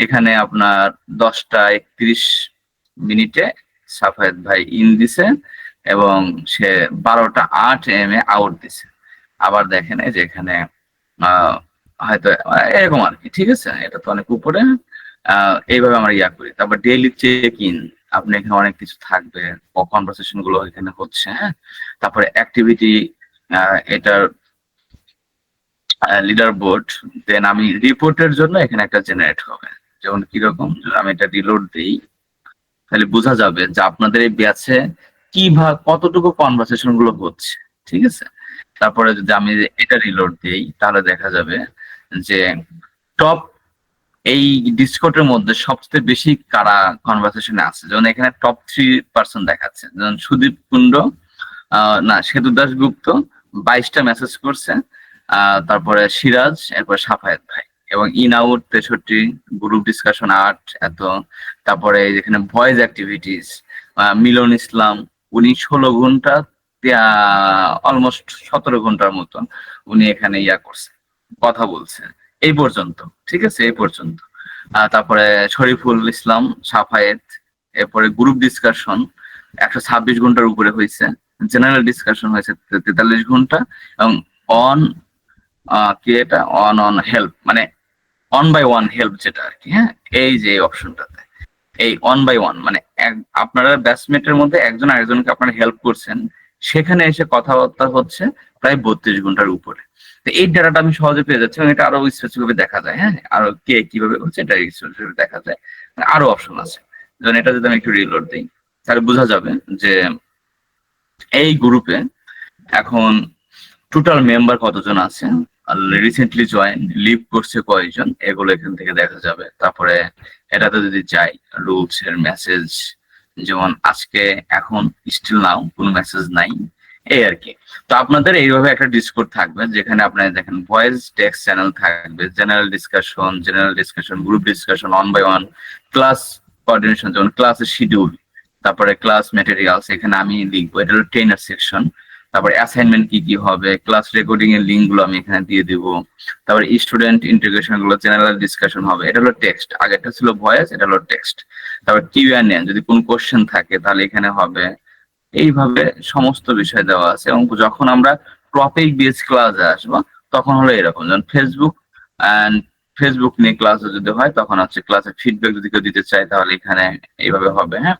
এখানে আপনার 10টা 31 মিনিটে সাফায়েত ভাই ইন দিছে এবং সে 12টা 8 AM আউট দিছে। আবার দেখেন এই যে এখানে হয়তো এরকম আর কি। ঠিক আছে, এটা তো অনেক উপরে। এইভাবে আমরা ইয়া করি। তারপর ডেইলি চেক ইন, আপনি এখানে অনেক কিছু থাকবে, কনভারসেশন গুলো এখানে হচ্ছে। হ্যাঁ, তারপরে অ্যাক্টিভিটি, এটার লিডার বোর্ড, দেন আমি রিপোর্টের জন্য এখানে একটা জেনারেট হবে। যেমন কিরকম, আমি এটা রিলোড দিই, তাহলে বোঝা যাবে যে আপনাদের এই ব্যাচে কতটুকু কনভারসেশন গুলো হচ্ছে। ঠিক আছে, তারপরে যদি আমি এটা রিলোড দিই, তাহলে দেখা যাবে যে টপ এই ডিসকর্ডের মধ্যে সবচেয়ে বেশি কারা কনভারসেশনে আছে। যেমন এখানে টপ 3% দেখাচ্ছে, যেমন সুদীপ কুণ্ড, না সেতু দাশগুপ্ত 22টা মেসেজ করছে, তারপরে সিরাজ, এরপর সাফায়েত ভাই, এবং ইন আউট 63, গ্রুপ ডিসকাশন 8 এত, তারপরে যেখানে ভয়েস অ্যাক্টিভিটিস মিলন ইসলাম, উনি 16 ঘন্টা, অলমোস্ট 17 ঘন্টার মতো উনি এখানে ইয়া করছে, কথা বলছে এই পর্যন্ত। ঠিক আছে, এই পর্যন্ত। তারপরে শরীফুল ইসলাম, সাফায়েত, এরপরে গ্রুপ ডিসকাশন 126 ঘন্টার উপরে হয়েছে, জেনারেল ডিসকাশন হয়েছে 43 ঘন্টা, এবং অন কি এটা অন হেল্প, মানে অন বাই ওয়ান হেল্প যেটা আর কি। হ্যাঁ, এই যে অপশনটাতে এই অন বাই ওয়ান, মানে আপনারা ব্যাচমেটের মধ্যে একজন আরেকজনকে আপনারা হেল্প করছেন, সেখানে এসে কথাবার্তা হচ্ছে প্রায় 32 ঘন্টার উপরে। তো এই ডাটাটা আমি সহজে পেয়ে যাচ্ছি, এবং এটা আরো স্পেসিফিক দেখা যায়। হ্যাঁ, আরো কে কিভাবে করছে এটা স্পেসিফিক দেখা যায়, মানে আরো অপশন আছে। যেমন এটা যদি আমি একটু রিলোড দিই, তাহলে বোঝা যাবে যে এই গ্রুপে এখন টোটাল মেম্বার কতজন আছে। রিসেন্টলি জয়েন, লিভ করছে কয়েকজন, এগুলো এখান থেকে দেখা যাবে। তারপরে এটাতে যদি যাই, রুলস এর মেসেজ, যেমন আজকে এখন স্টিল নাও কোনো মেসেজ নাই, এই আর কি। তো আপনাদের এইভাবে একটা ডিসকর্ড থাকবে, যেখানে আপনারা দেখেন ভয়েস টেক্সট চ্যানেল থাকবে, general discussion, group discussion, one by one, class coordination, যেমন ক্লাসের শিডিউল, তারপরে ক্লাস ম্যাটেরিয়ালস, এখানে আমি লিখবো, এটা হলো ট্রেনার সেকশন। তারপরে অ্যাসাইনমেন্ট কি কি হবে, ক্লাস রেকর্ডিং এর লিঙ্ক গুলো আমি এখানে দিয়ে দিব। তারপরে স্টুডেন্ট ইন্টিগ্রেশন গুলো, জেনারেল ডিসকাশন হবে, এটা হলো টেক্সট, আগেরটা ছিল ভয়েস, এটা হলো টেক্সট। তারপর কিউএনএ, যদি কোনো কোশ্চেন থাকে তাহলে এখানে হবে। এইভাবে সমস্ত বিষয় দেওয়া আছে। এবং যখন আমরা টপিক বেস ক্লাসে আসবো তখন হলো এরকম, যেমন ফেসবুক নিয়ে ক্লাসে যদি হয় তখন হচ্ছে ক্লাসের ফিডব্যাক যদি কেউ দিতে চায় তাহলে এখানে এইভাবে হবে। হ্যাঁ,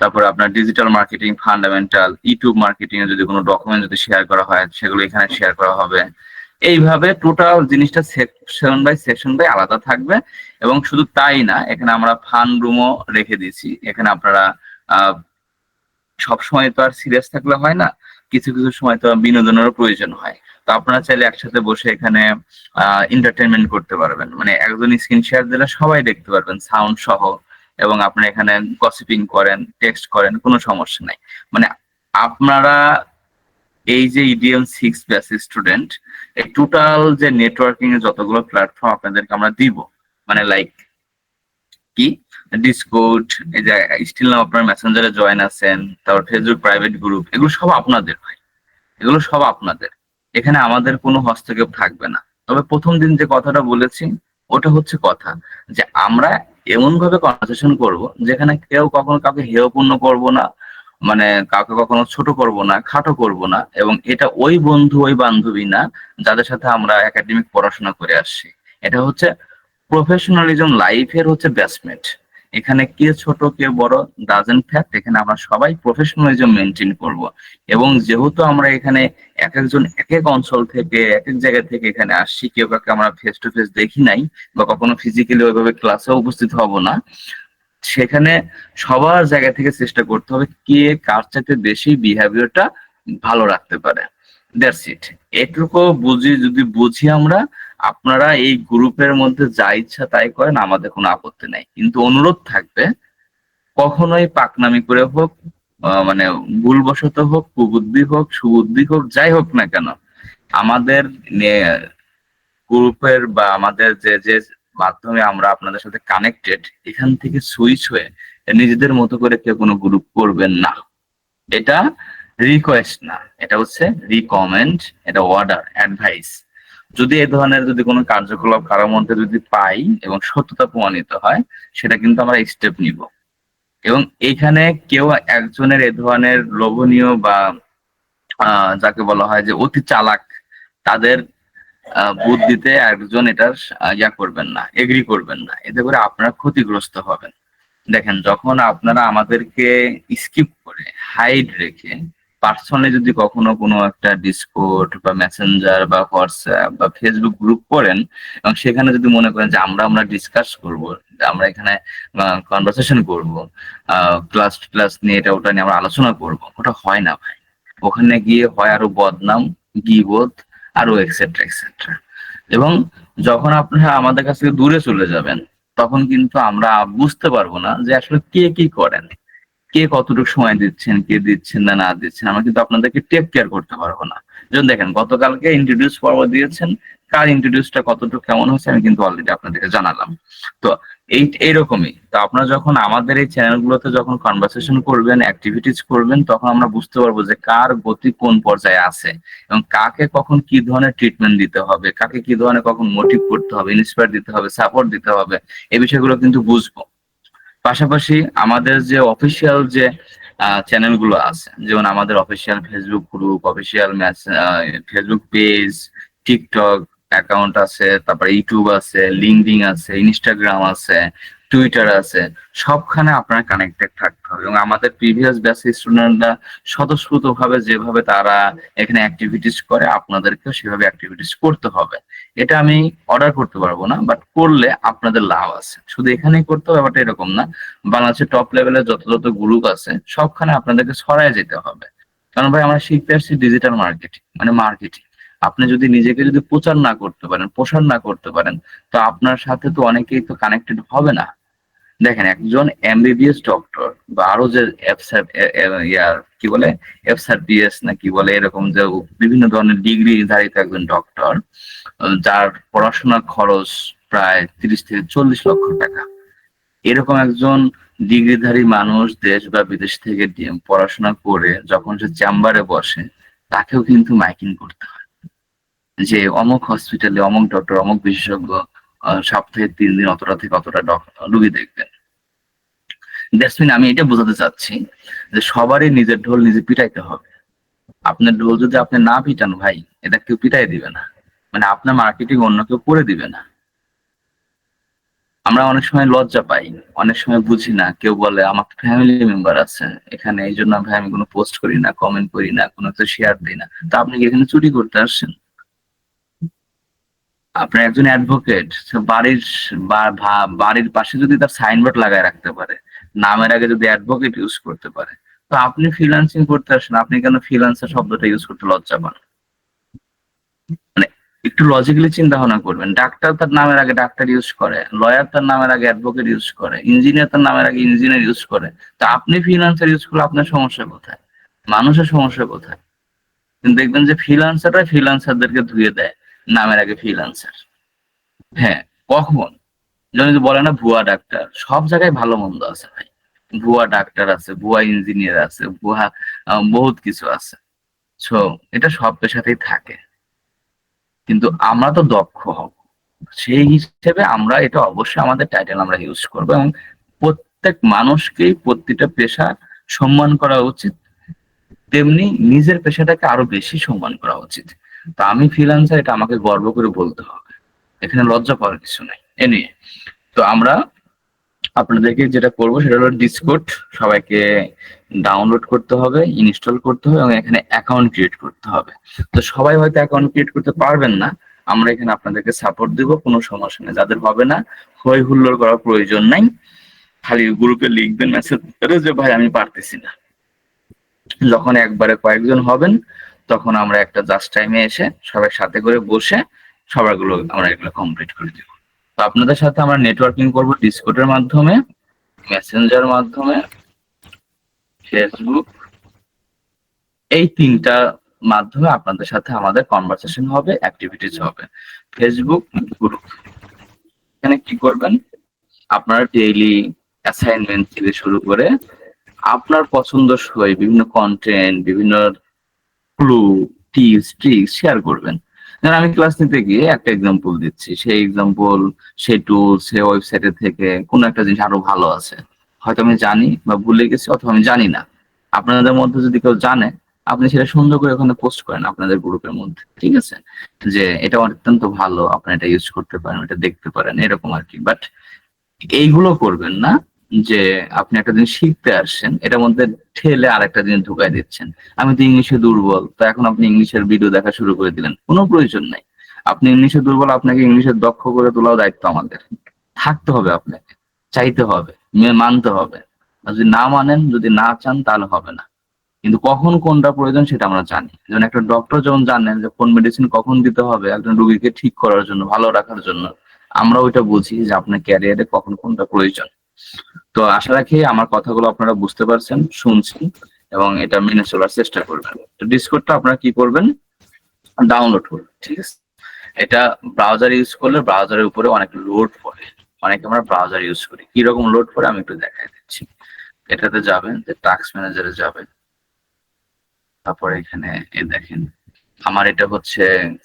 তারপরে আপনার digital marketing fundamental, YouTube marketing এ যদি কোনো ডকুমেন্ট যদি শেয়ার করা হয় সেগুলো এখানে শেয়ার করা হবে। এইভাবে টোটাল জিনিসটা সেকশন বাই আলাদা থাকবে। এবং শুধু তাই না, এখানে আমরা ফান রুমও রেখে দিয়েছি। এখানে আপনারা সবসময় তো আর সিরিয়াস থাকলে হয় না, কিছু কিছু সময় তো বিনোদনেরও প্রয়োজন হয়। তো আপনারা চাইলে একসাথে বসে এখানে এন্টারটেনমেন্ট করতে পারবেন, মানে একজন স্ক্রিন শেয়ার দিলে সবাই দেখতে পারবেন সাউন্ড সহ। এবং আপনারা এখানে গসিপিং করেন, টেক্সট করেন, কোনো সমস্যা নাই। মানে আপনারা এই যে EDM6 ব্যাচ স্টুডেন্ট, এই টোটাল যে নেটওয়ার্কিং এর যতগুলো প্ল্যাটফর্ম আপনাদেরকে আমরা দিব, মানে লাইক কি ডিসকর্ড, এই যে স্টিল নাও আপনার মেসেঞ্জারে জয়েন আছেন, তারপর ফেসবুক প্রাইভেট গ্রুপ, এগুলো সব আপনাদের ভাই, এগুলো সব আপনাদের। এখানে আমাদের কোনো হস্তক্ষেপ থাকবে না। তবে প্রথম দিন যে কথাটা বলেছি ওটা হচ্ছে কথা, যে আমরা এমন ভাবে কনভারসেশন করব যেখানে কেউ কখনো কাউকে হেয়পূর্ণ করব না, মানে কাউকে কখনো ছোট করব না, খাটো করব না। এবং এটা ওই বন্ধু ওই বান্ধবী না যাদের সাথে আমরা একাডেমিক পড়াশোনা করে আসছি। এটা হচ্ছে প্রফেশনালিজম লাইফের হচ্ছে বেসমেন্ট। এখানে কে ছোট কে বড় ডাজেন্ট ফ্যাক্ট, এখানে আমরা সবাই প্রফেশনালিজম মেনটেন করব। এবং যেহেতু আমরা এখানে এক একজন এক এক অঞ্চল থেকে এক এক জায়গা থেকে এখানে আসছি, কেউ কাউকে আমরা ফেস টু ফেস দেখি নাই বা কখনো ফিজিক্যালি ওইভাবে ক্লাসে উপস্থিত হব না, সেখানে সবার জায়গা থেকে চেষ্টা করতে হবে কে কার চাইতে বেশি বিহেভিয়ারটা ভালো রাখতে পারে। That's it. এটুকু বুঝি আমরা, আপনারা এই গ্রুপের মধ্যে যা ইচ্ছা তাই করেন, আমাদের কোনো আপত্তি নাই। কিন্তু অনুরোধ থাকবে, কখনোই পাকনামি করে হোক, মানে ভুলবশত হোক, কুবুদ্ধি হোক, সুবুদ্ধি হোক, যাই হোক না কেন, আমাদের গ্রুপের বা আমাদের যে যে মাধ্যমে আমরা আপনাদের সাথে কানেক্টেড, এখান থেকে সুইচ হয়ে নিজেদের মতো করে কেউ কোনো গ্রুপ করবেন না। এটা রিকোয়েস্ট না, এটা হচ্ছে রিকমেন্ড, এটা অর্ডার, অ্যাডভাইস। যদি এই ধরনের যদি কোনো কার্যকলাপ কারোর মধ্যে যদি পাই এবং সত্যতা প্রমাণিত হয়, সেটা কিন্তু আমরা স্টেপ নিব। এবং এখানে কেউ একজনের এ ধরনের লোভনীয় বা যাকে বলা হয় যে অতি চালাক, তাদের বুদ্ধিতে একজন এটার করবেন না, এগ্রি করবেন না, এতে করে আপনারা ক্ষতিগ্রস্ত হবেন। দেখেন, যখন আপনারা আমাদেরকে স্কিপ করে হাইড রেখে পার্সোনালি যদি কখনো কোনো একটা ডিসকর্ড বা মেসেঞ্জার বা হোয়াটসঅ্যাপ বা ফেসবুক গ্রুপ করেন এবং সেখানে যদি মনে করেন যে আমরা ডিসকাস করব, আমরা এখানে কনভারসেশন করব, ক্লাস নিয়ে এটা ওটা নিয়ে আমরা আলোচনা করব, ওটা হয় না ভাই। ওখানে গিয়ে হয় আরো বদনাম, গীবত, আরো এক্সেট্রা এক্সেট্রা। এবং যখন আপনারা আমাদের কাছ থেকে দূরে চলে যাবেন তখন কিন্তু আমরা বুঝতে পারবো না যে আসলে কে কি করেন, কে কতটুকু সময় দিচ্ছেন, কে দিচ্ছেন না দিচ্ছেন, আমরা কিন্তু আপনাদেরকে টেক কেয়ার করতে পারবো না। যেমন দেখেন, গতকালকে ইন্ট্রোডিউস পর্ব দিয়েছেন, কার ইন্ট্রোডিউসটা কতটুকু কেমন হয়েছে আমি কিন্তু অলরেডি আপনাদেরকে জানালাম। তো এইরকমই তো আপনারা যখন আমাদের এই চ্যানেলগুলোতে যখন কনভারসেশন করবেন, অ্যাক্টিভিটিস করবেন, তখন আমরা বুঝতে পারবো যে কার গতি কোন পর্যায়ে আছে এবং কাকে কখন কি ধরনের ট্রিটমেন্ট দিতে হবে, কাকে কি ধরনের কখন মোটিভ করতে হবে, ইন্সপায়ার দিতে হবে, সাপোর্ট দিতে হবে, এই বিষয়গুলো কিন্তু বুঝবো। পাশাপাশি আমাদের যে অফিসিয়াল যে চ্যানেলগুলো আছে, যেমন আমাদের official Facebook group, official Facebook page, TikTok account আছে, তারপরে ইউটিউব আছে, লিঙ্কডইন আছে, ইনস্টাগ্রাম আছে, টুইটার আছে, সবখানে আপনারা কানেক্টেড থাকতে হবে। এবং আমাদের প্রিভিয়াস ব্যাচ স্টুডেন্টরা স্বতঃস্ফূর্ত ভাবে যেভাবে তারা এখানে অ্যাক্টিভিটিস করে, আপনাদেরকেও সেভাবে অ্যাক্টিভিটিস করতে হবে। এটা আমি অর্ডার করতে পারবো না, বাট করলে আপনাদের লাভ আছে। শুধু এখানেই করতে হবে ব্যাপারটা এরকম না, বাংলাদেশের টপ লেভেলের যত গ্রুপ আছে সবখানে আপনাদেরকে ছড়ায় যেতে হবে। কারণ ভাই আমরা শিখতে আসছি ডিজিটাল মার্কেটিং, মানে মার্কেটিং। আপনি যদি নিজেকে যদি প্রচার না করতে পারেন, প্রসার না করতে পারেন, তো আপনার সাথে তো অনেকেই তো কানেক্টেড হবে না। দেখেন, একজন এমবিবিএস ডক্টর বা আরো যে কি বলে এফসারবিএস না কি বলে, এরকম যে বিভিন্ন ধরনের ডিগ্রি ধারিত একজন ডক্টর, যার পড়াশোনার খরচ প্রায় 30 থেকে 40 লক্ষ টাকা, এরকম একজন ডিগ্রিধারী মানুষ দেশ বা বিদেশ থেকে পড়াশোনা করে যখন সে চেম্বারে বসে, তাকেও কিন্তু মাইকিং করতে হয় যে অমুক হসপিটালে অমুক ডক্টর অমুক বিশেষজ্ঞ সপ্তাহে 3 দিন অতটা থেকে অতটা রুগী দেখবেন। দ্যাটস মিন আমি এটা বোঝাতে চাচ্ছি যে সবারই নিজের ঢোল নিজে পিটাইতে হবে। আপনার ঢোল যদি আপনি না পিটান ভাই, এটা কেউ পিটাই দিবে না, মানে আপনার মার্কেটিং অন্য কেউ করে দিবে না। আমরা অনেক সময় লজ্জা পাই, অনেক সময় বুঝি না, কেউ বলে আমার ফ্যামিলি মেম্বার আছে এখানে, এই জন্য ভাই আমি কোনো পোস্ট করি না, কমেন্ট করি না, কোনো কিছু শেয়ার দিই না। তা আপনি কি এখানে চুরি করতে আসছেন? আপনার একজন অ্যাডভোকেট, বাড়ির পাশে যদি তার সাইনবোর্ড লাগায় রাখতে পারে, নামের আগে যদি অ্যাডভোকেট ইউজ করতে পারে, তো আপনি ফ্রিল্যান্সিং করতে আসেন, আপনি কেন ফ্রিল্যান্সার শব্দটা ইউজ করতে লজ্জা পান? মানে একটু লজিক্যালি চিন্তা ভাবনা করবেন। ডাক্তার তার নামের আগে ডাক্তার ইউজ করে, লয়ার তার নামের আগে অ্যাডভোকেট ইউজ করে, ইঞ্জিনিয়ার তার নামের আগে ইঞ্জিনিয়ার ইউজ করে। তা আপনি ফ্রিল্যান্সার ইউজ করলে আপনার সমস্যা কোথায়? মানুষের সমস্যা কোথায়? কিন্তু দেখবেন যে ফ্রিল্যান্সাররা ফ্রিল্যান্সারদেরকে ধুয়ে দেয় নামের আগে ফ্রিল্যান্সার। হ্যাঁ, কখন যদি বলে না ভুয়া ডাক্তার, সব জায়গায় ভালো মন্দ আছে ভাই। ভুয়া ডাক্তার আছে, ভুয়া ইঞ্জিনিয়ার আছে, ভুয়া বহুত কিছু আছে। সো এটা সব পেশাতেই থাকে, কিন্তু আমরা তো দক্ষ হব, সেই হিসেবে আমরা এটা অবশ্যই আমাদের টাইটেল আমরা ইউজ করবো, এবং প্রত্যেক মানুষকেই প্রতিটা পেশা সম্মান করা উচিত, তেমনি নিজের পেশাটাকে আরো বেশি সম্মান করা উচিত। তা আমি ফ্রিল্যান্সার, এটা আমাকে গর্ব করে বলতে হবে, এখানে লজ্জা পাওয়ার কিছু নাই। এ নিয়ে তো আমরা আপনাদেরকে যেটা করবো সেটা হলো ডিসকর্ড সবাইকে ডাউনলোড করতে হবে, ইনস্টল করতে হবে, এবং এখানে অ্যাকাউন্ট ক্রিয়েট করতে হবে। তো সবাই হয়তো অ্যাকাউন্ট ক্রিয়েট করতে পারবেন না, আমরা এখানে আপনাদেরকে সাপোর্ট দিব, কোনো সমস্যা নেই। যাদের হবে না, হই হুল্লোড় করার প্রয়োজন নাই, খালি গ্রুপে লিখবেন মেসেজ করে যে ভাই আমি পারতেছি না। যখন একবারে কয়েকজন হবেন, তখন আমরা একটা জাস্ট টাইমে এসে সবাই সাথে করে বসে সবাইগুলো আমরা এগুলো কমপ্লিট করে দিব। তো আপনাদের সাথে আমরা নেটওয়ার্কিং করবো ডিসকর্ডের মাধ্যমে, মেসেঞ্জার মাধ্যমে, ফেসবুক, এই 3টা মাধ্যমে আপনাদের সাথে আমাদের কনভারসেশন হবে, অ্যাক্টিভিটিস হবে। ফেসবুক গ্রুপ, এখানে কি করবেন, আপনারা ডেইলি অ্যাসাইনমেন্ট থেকে শুরু করে আপনার পছন্দসই বিভিন্ন কন্টেন্ট, বিভিন্ন ক্লু, টিপস, ট্রিক্স শেয়ার করবেন। ধরেন আমি ক্লাস নিতে গিয়ে একটা এক্সাম্পল দিচ্ছি, সেই এক্সাম্পল, সেই টুল, সেই ওয়েবসাইটের থেকে কোনো একটা জিনিস আরো ভালো আছে, হয়তো আমি জানি বা ভুলে গেছি, অথবা আমি জানি না। আপনাদের মধ্যে যদি কেউ জানে, আপনি সেটা সুন্দর করে ওখানে পোস্ট করেন আপনাদের গ্রুপের মধ্যে, ঠিক আছে, যে এটা অত্যন্ত ভালো, আপনি এটা ইউজ করতে পারেন, এটা দেখতে পারেন, এরকম আর কি। বাট এইগুলো করবেন না যে আপনি একটা জিনিস শিখতে আসছেন, এটার মধ্যে ঠেলে আরেকটা জিনিস ঢুকাই দিচ্ছেন। আমি তো ইংলিশে দুর্বল, তো এখন আপনি ইংলিশের ভিডিও দেখা শুরু করে দিলেন, কোনো প্রয়োজন নাই। আপনি ইংলিশে দুর্বল, আপনাকে ইংলিশের দক্ষ করে তোলাও দায়িত্ব আমাদের। থাকতে হবে, আপনাকে চাইতে হবে, মানতে হবে। আর যদি না মানেন, যদি না চান, তাহলে হবে না। কিন্তু কখন কোনটা প্রয়োজন সেটা আমরা জানি। যেমন একটা ডক্টর যেমন জানেন যে কোন মেডিসিন কখন দিতে হবে একজন রোগীকে ঠিক করার জন্য, ভালো রাখার জন্য, আমরা ওইটা বুঝি যে আপনার ক্যারিয়ারে কখন কোনটা প্রয়োজন। তো আশা রাখি আমার কথাগুলো আপনারা বুঝতে পারছেন, শুনছেন, এবং এটা মেনে চলার চেষ্টা করবেন। তো ডিসকর্ডটা আপনারা কি করবেন, ডাউনলোড করবেন, ঠিক আছে। এটা ব্রাউজার ইউজ করলে ব্রাউজারের উপরে অনেক লোড পড়ে, অনেকে আমরা ব্রাউজার ইউজ করি, কিরকম লোড পড়ে আমি একটু দেখাই দিচ্ছি। এটাতে যাবেন, যে টাস্ক ম্যানেজারে যাবেন, তারপরে এখানে দেখেন আমার এটা হচ্ছে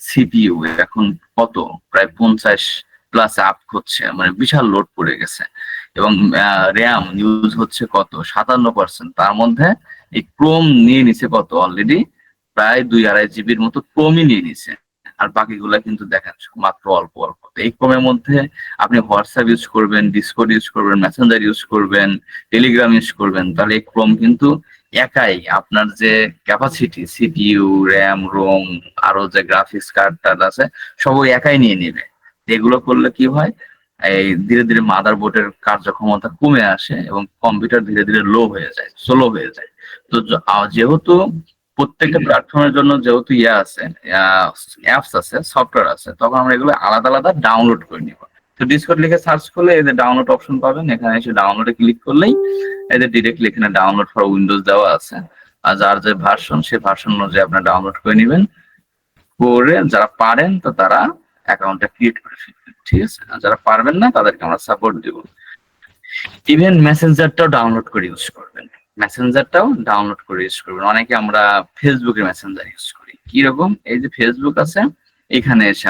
সিপিইউ, এখন কত প্রায় 50+ আপ হচ্ছে, মানে বিশাল লোড পড়ে গেছে। এবং র্যাম ইউজ হচ্ছে কত 57%, তার মধ্যে এই ক্রোম নিয়ে নিছে কত অলরেডি প্রায় 2-2.5 জিবির মতো ক্রোমই নিয়ে নিছে, আর বাকিগুলা কিন্তু দেখেন মাত্র অল্প অল্প। এই ক্রোমের মধ্যে আপনি হোয়াটসঅ্যাপ ইউজ করবেন, ডিসকর্ড ইউজ করবেন, মেসেঞ্জার ইউজ করবেন, টেলিগ্রাম ইউজ করবেন, তাহলে এই ক্রোম কিন্তু একাই আপনার যে ক্যাপাসিটি, সিপিইউ, র্যাম, রোম, আরো যে গ্রাফিক্স কার্ড আছে, সব ওই একাই নিয়ে নেবে। এগুলো করলে কি হয়, এই ধীরে ধীরে মাদারবোর্ডের কার্যক্ষমতা কমে আসে এবং কম্পিউটার ধীরে ধীরে লো হয়ে যায়, স্লো হয়ে যায়। তো যেহেতু প্রত্যেকটা প্ল্যাটফর্মের জন্য যেহেতু ইয়ে আছে, অ্যাপস আছে, সফটওয়্যার আছে, তখন আমরা এগুলো আলাদা আলাদা ডাউনলোড করে নিব। তো ডিসকর্ড লিখে সার্চ করলে এদের ডাউনলোড অপশন পাবেন, এখানে এসে ডাউনলোডে ক্লিক করলেই এদের ডিরেক্টলি এখানে ডাউনলোড ফর উইন্ডোজ দেওয়া আছে। আর যার যে ভার্সন, সেই ভার্সন অনুযায়ী আপনারা ডাউনলোড করে নেবেন, করে যারা পারেন তো তারা অ্যাকাউন্টটা ক্রিয়েট করে ফেলবেন, ঠিক আছে। আর যারা পারবেন না তাদেরকে আমরা সাপোর্ট দিব। ইভেন মেসেঞ্জারটাও ডাউনলোড করে ইউজ করবেন, মেসেঞ্জারটাও ডাউনলোড করে ইউজ করবেন। অনেকে আমরা ফেসবুকের মেসেঞ্জার ইউজ করি, কিরকম, এই যে ফেসবুক আছে, এখানে এসে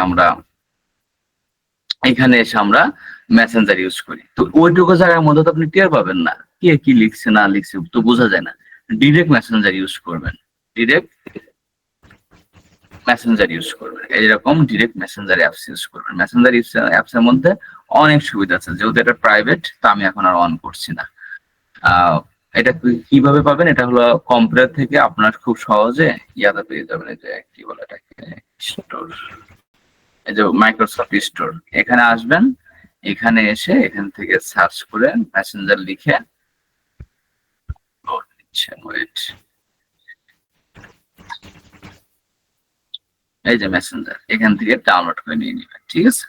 আমরা মেসেঞ্জার ইউজ করি। তো ওইটুকু জায়গার মধ্যে তো আপনি টের পাবেন না কে কি লিখছে না লিখছে, তো বোঝা যায় না। ডিরেক্ট মেসেঞ্জার ইউজ করবেন, ডিরেক্ট মেসেঞ্জার ইউজ করবেন, এইরকম ডিরেক্ট মেসেঞ্জার অ্যাপস ইউজ করবেন। মেসেঞ্জার অ্যাপস এর মধ্যে অনেক সুবিধা আছে, যেহেতু এটা প্রাইভেট তো আমি এখন আর অন করছি না। এটা কিভাবে পাবেন, এটা হলো কম্পিউটার থেকে আপনার খুব সহজে ইয়াতে পেয়ে যাবেন, এই যে কি বলে এটাকে, স্টোর, এই যে মাইক্রোসফট স্টোর, এখানে আসবেন, এখানে এসে এখান থেকে সার্চ করে মেসেঞ্জার লিখে ওয়েট, এই যে মেসেঞ্জার, এখান থেকে ডাউনলোড করে নিয়ে নেবেন, ঠিক আছে।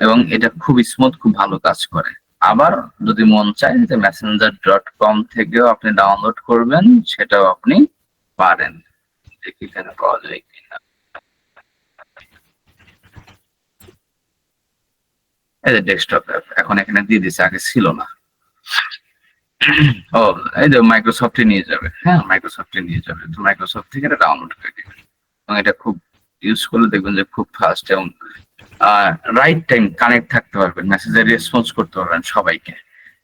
এবং এটা খুব স্মুথ, খুব ভালো কাজ করে। আবার যদি মন চায় যে messenger.com থেকেও আপনি ডাউনলোড করবেন, সেটাও আপনি পারেন। দেখি এখানে পাওয়া যায় কিনা। এই যে ডেস্কটপ অ্যাপ, এখন এখানে দিয়ে দিচ্ছে, আগে ছিল না। ও, এই যে মাইক্রোসফটে নিয়ে যাবে, হ্যাঁ মাইক্রোসফটে নিয়ে যাবে, তো মাইক্রোসফট থেকে এটা ডাউনলোড করে দিবেন। এবং এটা খুব ইউজ করলে দেখবেন যে খুব ফাস্ট এবং রাইট টাইম কানেক্ট থাকতে পারবেন, মেসেজে রেসপন্স করতে পারবেন সবাইকে।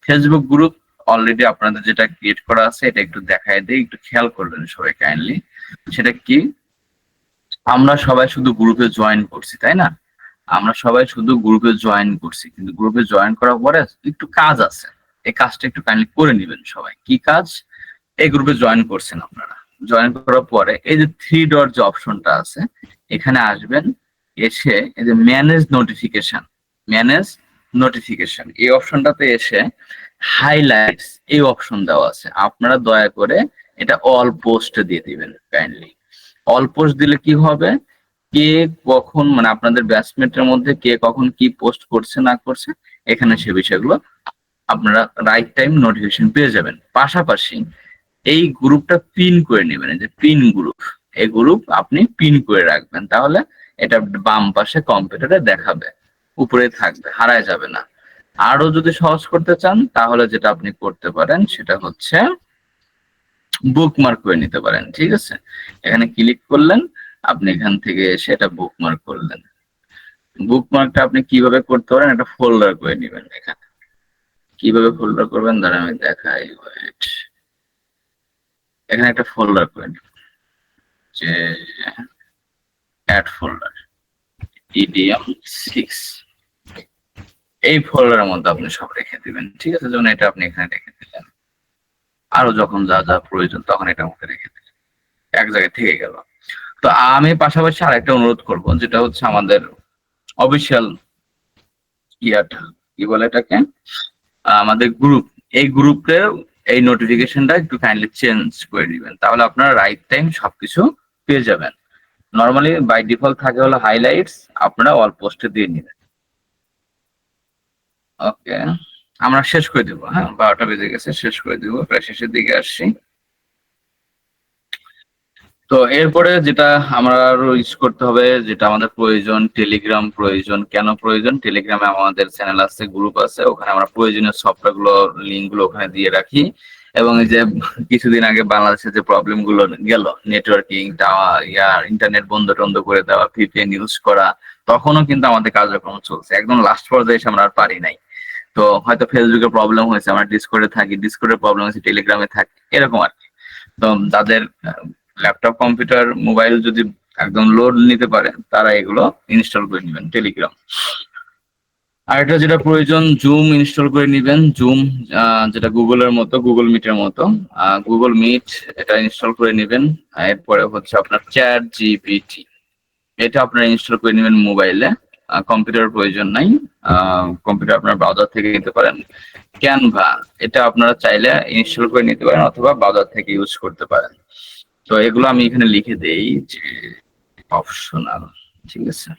ফেসবুক গ্রুপ অলরেডি আপনাদের যেটা ক্রিয়েট করা আছে, এটা একটু দেখায় দিই, একটু খেয়াল করবেন সবাই কাইন্ডলি। সেটা কি, আমরা সবাই শুধু গ্রুপে জয়েন করছি, তাই না? আমরা সবাই শুধু গ্রুপে জয়েন করছি, কিন্তু গ্রুপে জয়েন করার পরে একটু কাজ আছে, এই কাজটা একটু কাইন্ডলি করে নেবেন সবাই। কি কাজ? এই গ্রুপে জয়েন করছেন আপনারা, জয়েন করার পরে এই যে 3 ডট যে অপশনটা আছে, এখানে আসবেন, এসে এই যে ম্যানেজ নোটিফিকেশন, এই অপশনটাতে এসে হাইলাইটস এই অপশন দেওয়া আছে, আপনারা দয়া করে এটা অল পোস্ট দিয়ে দিবেন কাইন্ডলি। অল পোস্ট দিলে কি হবে, কে কখন, মানে আপনাদের ব্যাচমেটের মধ্যে কে কখন কি পোস্ট করছে না করছে, এখানে সে বিষয়গুলো আপনারা রাইট টাইম নোটিফিকেশন পেয়ে যাবেন। পাশাপাশি এই গ্রুপটা পিন করে নেবেন, এই যে পিন গ্রুপ, এই গ্রুপ আপনি পিন করে রাখবেন, তাহলে এটা বাম পাশে কম্পিউটারে দেখাবে, উপরে থাকবে, হারায় যাবে না। আরো যদি সহজ করতে চান তাহলে যেটা আপনি করতে পারেন সেটা হচ্ছে বুকমার্ক করে নিতে পারেন, ঠিক আছে। এখানে ক্লিক করলেন, আপনি এখান থেকে সেটা বুকমার্ক করলেন। বুকমার্কটা আপনি কিভাবে করতে পারেন, একটা ফোল্ডার করে নেবেন। এখানে কিভাবে ফোল্ডার করবেন দাঁড়া আমি দেখাই, ওয়েট, এখানে একটা ফোল্ডার করে নেবেন, যে অ্যাড ফোল্ডার EDM6, এই ফোল্ডারের মধ্যে আপনি সব রেখে দিবেন, ঠিক আছে। যেমন এটা আপনি এখানে রেখে দিলেন, আরো যখন যা যা প্রয়োজন তখন এটার মধ্যে রেখে দিলেন, এক জায়গায় থেকে গেল। তো আমি পাশাপাশি আরেকটা অনুরোধ করব, যেটা হচ্ছে আমাদের অফিসিয়াল ইয়াটা কি বলে এটাকে, আমাদের গ্রুপ, এই গ্রুপের এই নোটিফিকেশনটা একটু কাইন্ডলি চেঞ্জ করে দিবেন, তাহলে আপনারা রাইট টাইম সবকিছু পেয়ে যাবেন। নর্মালি বাই ডিফল্ট থাকে হলো হাইলাইটস, আপনারা অল পোস্টে দিয়ে নেবেন। ওকে, আমরা শেষ করে দেবো, হ্যাঁ 12টা বেজে গেছে, শেষ করে দেবো, প্রায় শেষের দিকে আসছি। তো এরপরে যেটা আমরা আরো ইউজ করতে হবে, যেটা আমাদের প্রয়োজন, টেলিগ্রাম প্রয়োজন। কেন প্রয়োজন? টেলিগ্রামে আমাদের চ্যানেল আছে, গ্রুপ আছে, ওখানে আমরা প্রয়োজনীয় সফটওয়্যার গুলো, লিঙ্ক গুলো ওখানে দিয়ে রাখি। এবং এই যে কিছুদিন আগে বাংলাদেশে যে প্রবলেম গুলো গেল, নেটওয়ার্কিং, টাওয়ার, ইন্টারনেট বন্ধ টন্ধ করে দেওয়া, VPN ইউজ করা, তখনও কিন্তু আমাদের কার্যক্রম চলছে, একদম লাস্ট পর্যায়ে এসে আমরা আর পারি নাই। তো হয়তো ফেসবুকে প্রবলেম হয়েছে, আমরা ডিসকর্ডে থাকি, ডিসকর্ডের প্রবলেম হয়েছে, টেলিগ্রামে থাকি, এরকম আর কি। তো যাদের ল্যাপটপ, কম্পিউটার, মোবাইল যদি একদম লোড নিতে পারে, তারা এগুলো ইনস্টল করে নেবেন টেলিগ্রাম। আর এটা যেটা প্রয়োজন, জুম ইনস্টল করে নেবেন। জুম যেটা গুগলের মতো, গুগল মিটের মতো, গুগল মিট, এটা ইনস্টল করে নেবেন। এরপরে হচ্ছে আপনার চ্যাট জিপিটি, এটা আপনারা ইনস্টল করে নেবেন মোবাইলে, কম্পিউটার প্রয়োজন নাই। কম্পিউটার আপনার ব্রাউজার থেকে নিতে পারেন। ক্যানভা, এটা আপনারা চাইলে ইনস্টল করে নিতে পারেন অথবা ব্রাউজার থেকে ইউজ করতে পারেন। তো এগুলো আমি এখানে লিখে দেই যে অপশনাল, ঠিক আছে,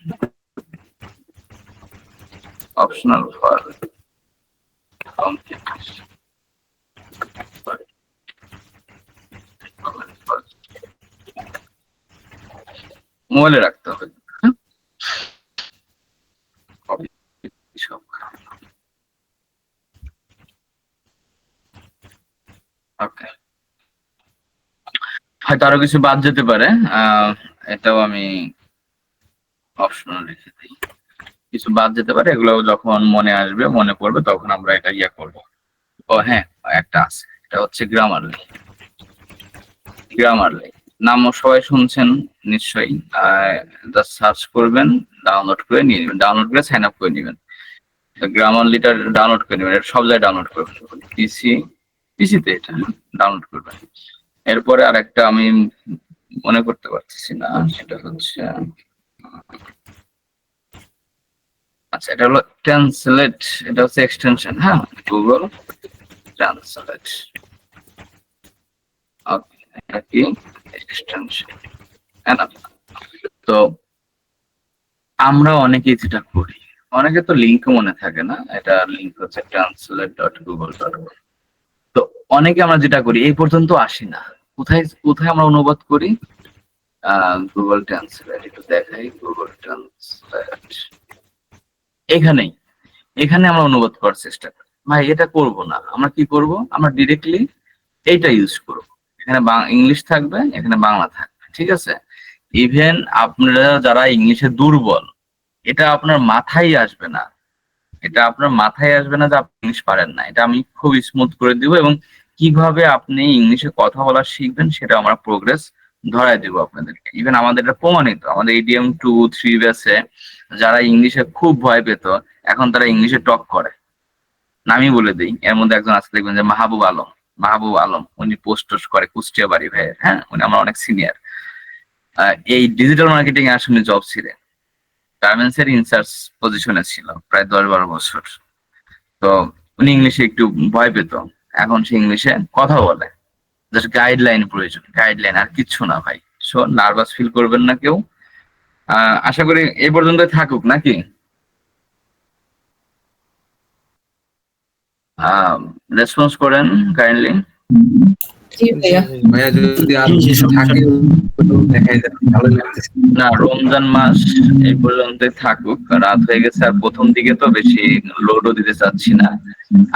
অপশনাল ফর মোবাইলে রাখতে হবে। ওকে, হয়তো আরো কিছু বাদ যেতে পারে, এটাও আমি অপশনাল রেখে দিই। কিছু বাদ যেতে পারে, এগুলো যখন মনে আসবে, মনে পড়বে, তখন আমরা এটা ইয়ে করবো। ও হ্যাঁ, একটা আছে, এটা হচ্ছে গ্রামারলি। গ্রামারলি নাম সবাই শুনছেন নিশ্চয়ই, জাস্ট সার্চ করবেন, ডাউনলোড করে নিয়ে নেবেন, ডাউনলোড করে সাইন আপ করে নেবেন। গ্রামারলিটা ডাউনলোড করে নেবেন, এটা সব জায়গায় ডাউনলোড করবেন, পিসিতে এটা ডাউনলোড করবেন। এরপরে আর একটা আমি মনে করতে পারতেছি না, সেটা হচ্ছে আচ্ছা, এটা হলো ট্রান্সলেট, এটা হচ্ছে এক্সটেনশন, হ্যাঁ, গুগল ট্রান্সলেট। ওকে, এটা কি এক্সটেনশন? তো আমরা অনেকেই যেটা করি, অনেকে তো লিঙ্ক মনে থাকে না, এটা লিঙ্ক হচ্ছে translate.google.com। তো অনেকে আমরা যেটা করি, এই পর্যন্ত আসি না, কোথায় কোথায় আমরা অনুবাদ করি? গুগল ট্রান্সলেট, একটু দেখাই, গুগল ট্রান্সলেট এখানেই, এখানে আমরা অনুবাদ করার চেষ্টা করি। ভাই এটা করব না, আমরা কি করব, আমরা ডিরেক্টলি এইটা ইউজ করব। এখানে ইংলিশ থাকবে, এখানে বাংলা থাকবে, ঠিক আছে। ইভেন আপনারা যারা ইংলিশে দুর্বল, এটা আপনার মাথায় আসবে না, এটা আপনার মাথায় আসবে না যে আপনি ইংলিশ পারেন না। এটা আমি খুব স্মুথ করে দিব, এবং কিভাবে আপনি ইংলিশে কথা বলা শিখবেন সেটা আমরা প্রোগ্রেস ধরায় দিব আপনাদেরকে। ইভেন আমাদের এটা প্রমাণিত, আমাদের ইডিএম 2-3 ব্যাচে যারা ইংলিশে খুব ভয় পেত, এখন তারা ইংলিশে টক করে। নামই বলে দিই, এর মধ্যে একজন আছে, দেখবেন যে মাহবুব আলম, মাহবুব আলম, উনি পোস্ট করে কুষ্টিয়া বাড়ি ভাইয়ের, হ্যাঁ, উনি আমার অনেক সিনিয়র। এই ডিজিটাল মার্কেটিং এ আসলে জব ছিলেন, গার্মেন্টস এর ইনচার্জ পজিশনে ছিল প্রায় 10-12 বছর। তো উনি ইংলিশে একটু ভয় পেত, এখন সে ইংলিশে কথা বলে। জাস্ট গাইডলাইন প্রয়োজন, গাইডলাইন, আর কিচ্ছু না ভাই। সো নার্ভাস ফিল করবেন না কেউ। আশা করি এই পর্যন্ত থাকুক নাকি? রেসপন্স করেন কাইন্ডলি। ভাইয়া যদি আরো কিছু থাকে দেখাই দেন, ভালো লাগতেছে। না, রমজান মাস এই পর্যন্তই থাকুক, রাত হয়ে গেছে, আর প্রথম দিকে তো বেশি লোডও দিতে চাচ্ছি না।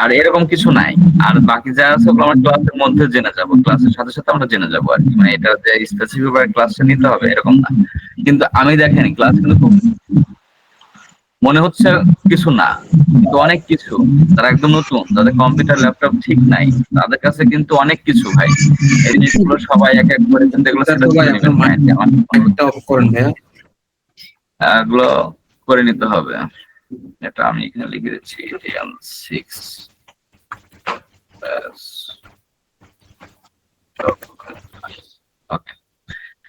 আর এরকম কিছু নাই, আর বাকি যা আছে ওগুলো আমরা ক্লাসের মধ্যে জেনে যাবো, ক্লাসের সাথে সাথে আমরা জেনে যাবো আর কি। মানে এটা যে স্পেসিফিক ভাবে ক্লাসটা নিতে হবে এরকম না। কিন্তু আমি দেখেন ক্লাস কিন্তু খুব মনে হচ্ছে কিছু না, কিন্তু অনেক কিছু। যারা একদম নতুন, যাদের কম্পিউটার ল্যাপটপ ঠিক নাই, তাদের কাছে কিন্তু অনেক কিছু ভাই। এই জিনিসগুলো সবাই এক এক করে কিন্তু এগুলো তো ভাই আপনার মাইকটা অফ করেন ভাইয়া। এগুলো করে নিতে হবে। এটা আমি এখানে লিখে দিচ্ছি, ATM6 ওকে।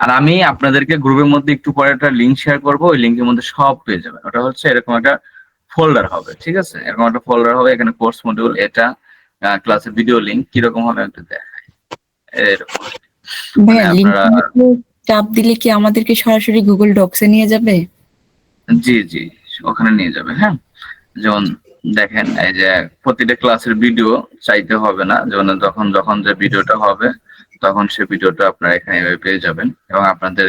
আর আমি আপনাদেরকে গ্রুপের মধ্যে একটু পরে একটা লিঙ্ক শেয়ার করবো, ওই লিঙ্কের মধ্যে সব পেয়ে যাবেন। ওটা হচ্ছে এরকম একটা ফোল্ডার হবে, ঠিক আছে, এরকম একটা ফোল্ডার হবে, এখানে কোর্স মডিউল, এটা ক্লাসের ভিডিও লিঙ্ক, কিরকম হবে একটু দেখাই। এরকম ভাইয়া আপনারা, লিংকে চাপ দিলে কি আমাদেরকে সরাসরি গুগল ডক্সে নিয়ে যাবে? জি জি, ওখানে নিয়ে যাবে। হ্যাঁ, যেমন দেখেন এই যে প্রতিটা ক্লাসের ভিডিও চাইতে হবে না, যেমন যখন যখন যে ভিডিওটা হবে তখন সে ভিডিওটা আপনারা এখানে পেয়ে যাবেন, এবং আপনাদের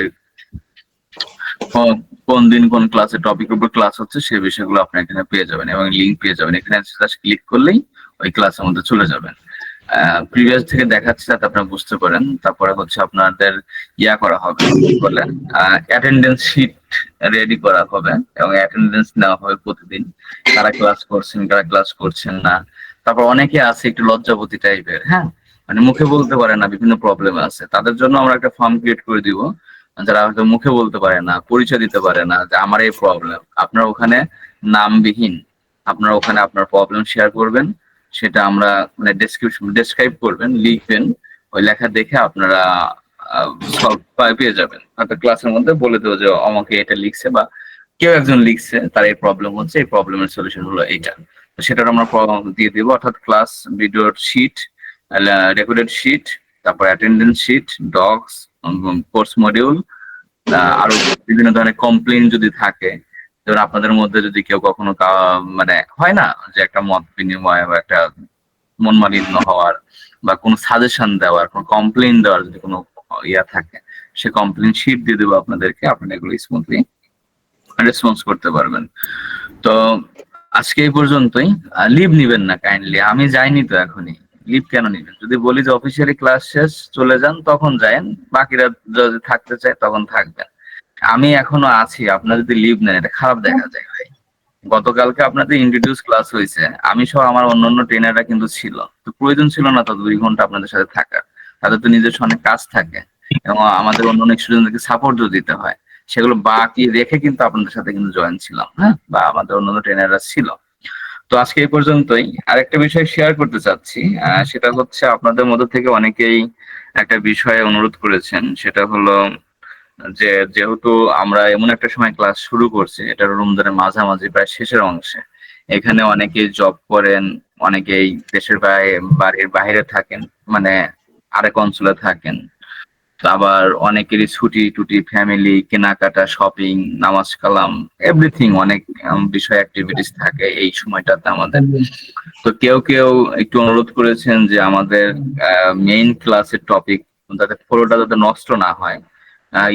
কোন দিন কোন ক্লাসে টপিকের উপর ক্লাস হচ্ছে সেই বিষয়গুলো আপনি এখানে পেয়ে যাবেন, এবং লিঙ্ক পেয়ে যাবেন। এখানে জাস্ট ক্লিক করলেই ওই ক্লাসের মধ্যে চলে যাবেন। প্রিভিয়াস থেকে দেখাচ্ছি যাতে আপনারা বুঝতে পারেন। তারপরে হচ্ছে আপনাদের ইয়া করা হবে, কি বলে, অ্যাটেন্ডেন্স শিট রেডি করা হবে, এবং অ্যাটেন্ডেন্স নেওয়া হবে প্রতিদিন, কারা ক্লাস করছেন কারা ক্লাস করছেন না। তারপর অনেকে আছে একটু লজ্জাবতী টাইপের, হ্যাঁ, মানে মুখে বলতে পারে না, বিভিন্ন প্রবলেম আছে, তাদের জন্য আমরা একটা ফর্ম ক্রিয়েট করে দিব। যারা হয়তো মুখে বলতে পারে না, পরিচয় দিতে পারে না যে আমার এই প্রবলেম, আপনার ওখানে নামবিহীন আপনার ওখানে আপনার প্রবলেম শেয়ার করবেন, সেটা আমরা মানে ডেসক্রাইব করবেন, লিখবেন, ওই লেখা দেখে আপনারা সলভ পেয়ে যাবেন। আপনার ক্লাসের মধ্যে বলে দেবো যে আমাকে এটা লিখছে, বা কেউ একজন লিখছে, তার এই প্রবলেম হচ্ছে, এই প্রবলেমের সলিউশন হলো এইটা। তো সেটা আমরা দিয়ে দিব, অর্থাৎ ক্লাস ভিডিওর শিট, রেকর্ডেড শিট, তারপর attendance sheet, docs, course module, আরো বিভিন্ন ধরনের কমপ্লেইন যদি থাকে, ধরুন আপনাদের মধ্যে যদি কেউ কখনো মানে হয় না যে একটা মত বিনিময় বা একটা মন মালিন্য হওয়ার বা কোনো সাজেশন দেওয়ার, কোনো কমপ্লেইন দেওয়ার যদি কোনো ইয়া থাকে, সে কমপ্লেইন শিট দিয়ে দেবো আপনাদেরকে, আপনারা এগুলো স্মুথলি রেসপন্স করতে পারবেন। তো আজকে এই পর্যন্তই। লিভ নিবেন না কাইন্ডলি, আমি যাইনি তো এখনই, লিভ কেন নিবেন? যদি বলি যে অফিসিয়ালি ক্লাস শেষ চলে যান তখন যায়েন, বাকিরা যদি থাকতে চায় তখন থাকবেন। আমি এখনো আছি, আপনারা যদি লিভ নেন এটা খারাপ দেখা যায় ভাই। গতকালকে আপনাদের ইন্ট্রোডিউস ক্লাস হয়েছে, আমি সহ আমার অন্যান্য ট্রেনাররা কিন্তু ছিল, তো প্রয়োজন ছিল না তো 2 ঘন্টা আপনাদের সাথে থাকার। তাদের তো নিজস্ব অনেক কাজ থাকে এবং আমাদের অন্যান্য স্টুডেন্টদেরকে সাপোর্টও দিতে হয়, সেগুলো বাকি রেখে কিন্তু আপনাদের সাথে কিন্তু জয়েন ছিলাম, হ্যাঁ, বা আমাদের অন্যান্য ট্রেনাররা ছিল। তো আজকে এই পর্যন্তই। আরেকটা বিষয় শেয়ার করতে চাচ্ছি, সেটা হচ্ছে আপনাদের মধ্যে থেকে অনেকেই একটা বিষয়ে অনুরোধ করেছেন, সেটা হলো যে যেহেতু আমরা এমন একটা সময় ক্লাস শুরু করছি, এটা রমজানের মাঝামাঝি প্রায় শেষের অংশে, এখানে অনেকেই জব করেন, অনেকেই দেশের বাড়ির বাইরে থাকেন, মানে আরেক অঞ্চলে থাকেন, তো আবার অনেকেরই ছুটি টুটি, ফ্যামিলি, কেনাকাটা, শপিং, নামাজ কালাম, এভরিথিং, অনেক বিষয় অ্যাক্টিভিটিস থাকে এই সময়টাতে আমাদের। তো কেউ কেউ একটু অনুরোধ করেছেন যে আমাদের মেইন ক্লাসের টপিক যাতে ফ্লোটা যাতে নষ্ট না হয়,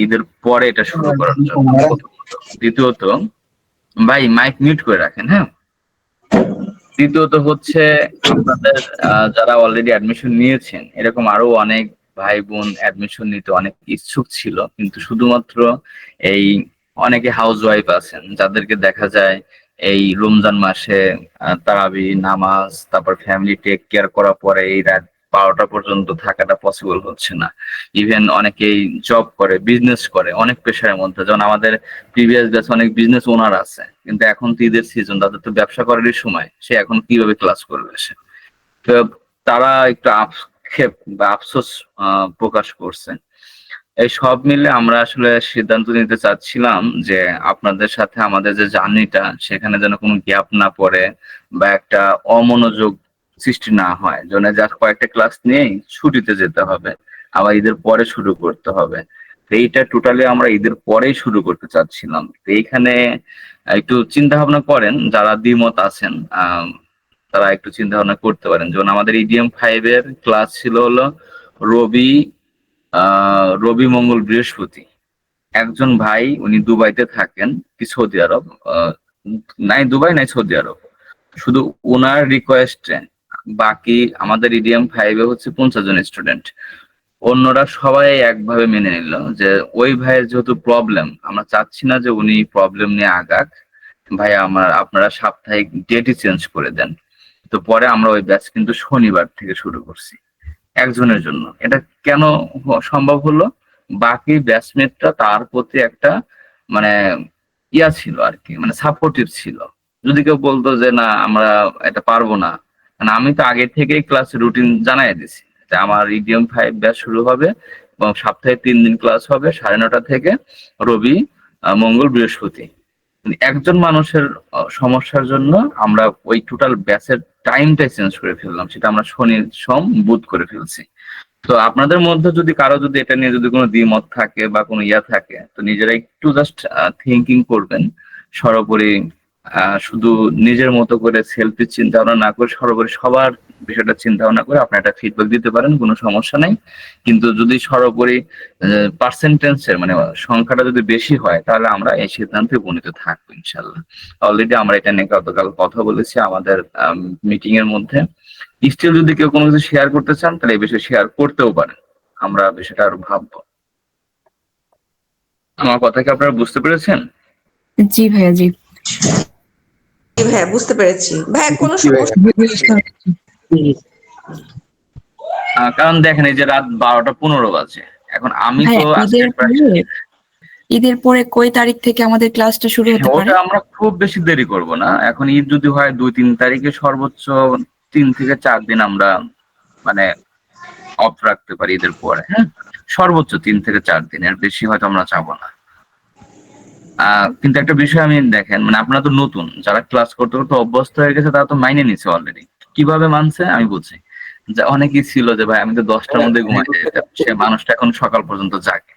ঈদের পরে এটা শুরু করার জন্য। দ্বিতীয়ত, ভাই মাইক মিউট করে রাখেন, হ্যাঁ। দ্বিতীয়ত হচ্ছে আপনাদের যারা অলরেডি অ্যাডমিশন নিয়েছেন, এরকম আরো অনেক ভাই বোন অ্যাডমিশন নিতে অনেক ইচ্ছুক ছিল, কিন্তু শুধুমাত্র এই অনেকে হাউস ওয়াইফ আছেন যাদেরকে দেখা যায় এই রমজান মাসে তারাবি নামাজ, তারপর ফ্যামিলি টেক কেয়ার করার পরে এই রাত 12টা পর্যন্ত থাকাটা পসিবল হচ্ছে না। ইভেন অনেকেই জব করে, বিজনেস করে, অনেক প্রেশারের মধ্যে, যেমন আমাদের প্রিভিয়াস ব্যাচ অনেক বিজনেস ওনার আছে, কিন্তু এখন তো ঈদের সিজন, তাদের তো ব্যবসা করারই সময়, সে এখন কিভাবে ক্লাস করবে সে? তো তারা একটু আক্ষেপ বা আফসোস প্রকাশ করছে। এই সব মিলে আমরা আসলে সিদ্ধান্ত নিতে চাচ্ছিলাম যে আপনাদের সাথে আমাদের যে জার্নিটা, সেখানে যেন কোনো গ্যাপ না পড়ে বা একটা অমনোযোগ সৃষ্টি না হয়, যেন যা কয়েকটা ক্লাস নিয়েই ছুটিতে যেতে হবে, আবার ঈদের পরে শুরু করতে হবে। তো এইটা টোটালি আমরা ঈদের পরেই শুরু করতে চাচ্ছিলাম। তো এইখানে একটু চিন্তা ভাবনা করেন, যারা দ্বিমত আছেন তারা একটু চিন্তা ভাবনা করতে পারেন। যেমন আমাদের EDM-5 এর ক্লাস ছিল হলো রবি মঙ্গল বৃহস্পতি। একজন ভাই উনি দুবাইতে থাকেন, কি সৌদি আরব, নাই দুবাই নাই সৌদি আরব, শুধু ওনার রিকোয়েস্টে বাকি আমাদের EDM-5 হচ্ছে 50 জন স্টুডেন্ট, অন্যরা সবাই একভাবে মেনে নিল যে ওই ভাইয়ের যেহেতু প্রবলেম, আমরা চাচ্ছি না যে উনি প্রবলেম নিয়ে আগাক, ভাই আপনারা সাপ্তাহিক ডেটই চেঞ্জ করে দেন। তো পরে আমরা ওই ব্যাচ কিন্তু শনিবার থেকে শুরু করছি একজনের জন্য। এটা কেন সম্ভব হলো? বাকি ব্যাচমেটরা তার প্রতি একটা মানে ইয়া ছিল আর কি, মানে সাপোর্টিভ ছিল। যদি কেউ বলতো যে না আমরা এটা পারবো না, মানে আমি তো আগে থেকেই ক্লাস রুটিন জানাই দিছি যে আমার EDM-5 ব্যাচ শুরু হবে এবং সপ্তাহে 3 দিন ক্লাস হবে, 9:30 থেকে রবি মঙ্গল বৃহস্পতি। একজন মানুষের সমস্যার জন্য আমরা ওই টোটাল ব্যাচের টাইমটাই চেঞ্জ করে ফেললাম, সেটা আমরা শনি সোম বুধ করে ফেলছি। তো আপনাদের মধ্যে যদি কারো যদি এটা নিয়ে যদি কোনো দ্বিমত থাকে বা কোনো ইয়া থাকে, তো নিজেরা একটু জাস্ট থিঙ্কিং করবেন, সর্বোপরি শুধু নিজের মতো করে সেলফি চিন্তা ভাবনা না করে সর্বোপরি সবার বিষয়টা চিন্তা ভাবনা করে আপনি একটা ফিডব্যাক দিতে পারেন, কোনো সমস্যা নাই। কিন্তু যদি সর্বোপরি পার্সেন্টেন্সের মানে সংখ্যাটা যদি বেশি হয়, তাহলে আমরা এই সিদ্ধান্তে উপনীত থাকবো ইনশাল্লাহ। অলরেডি আমরা এটা নিয়ে গতকাল কথা বলেছি আমাদের মিটিং এর মধ্যে। স্টিল যদি কেউ কোনো কিছু শেয়ার করতে চান, তাহলে এই বিষয়ে শেয়ার করতেও পারেন, আমরা বিষয়টা আরো ভাববো। আমার কথা কি আপনারা বুঝতে পেরেছেন? জি ভাইয়া, জি। হ্যাঁ, বুঝতে পেরেছি ভাইয়া। কোনো সমস্যা? কারণ দেখেন এই যে রাত 12টা 15 বাজে, এখন আমি তো ভাইয়া ঈদের পরে কয় তারিখ থেকে আমাদের ক্লাসটা শুরু হতে পারে? ওটা আমরা খুব বেশি দেরি করব না। এখন ঈদ যদি হয় 2-3 তারিখে, সর্বোচ্চ 3 থেকে 4 দিন আমরা মানে অফ রাখতে পারি ঈদের পরে, হ্যাঁ, সর্বোচ্চ 3 থেকে 4 দিন, এর বেশি হয়তো আমরা চাবো না। কিন্তু একটা বিষয় আমি দেখেন, মানে আপনারা তো নতুন, যারা ক্লাস করতে করতে অভ্যস্ত হয়ে গেছে তারা তো মাইনে নিচ্ছে অলরেডি। কিভাবে মানছে আমি বলছি, যে অনেকেই ছিল যে ভাই আমি তো 10টার মধ্যে ঘুমাই যেতাম, সে মানুষটা এখন সকাল পর্যন্ত জাগে।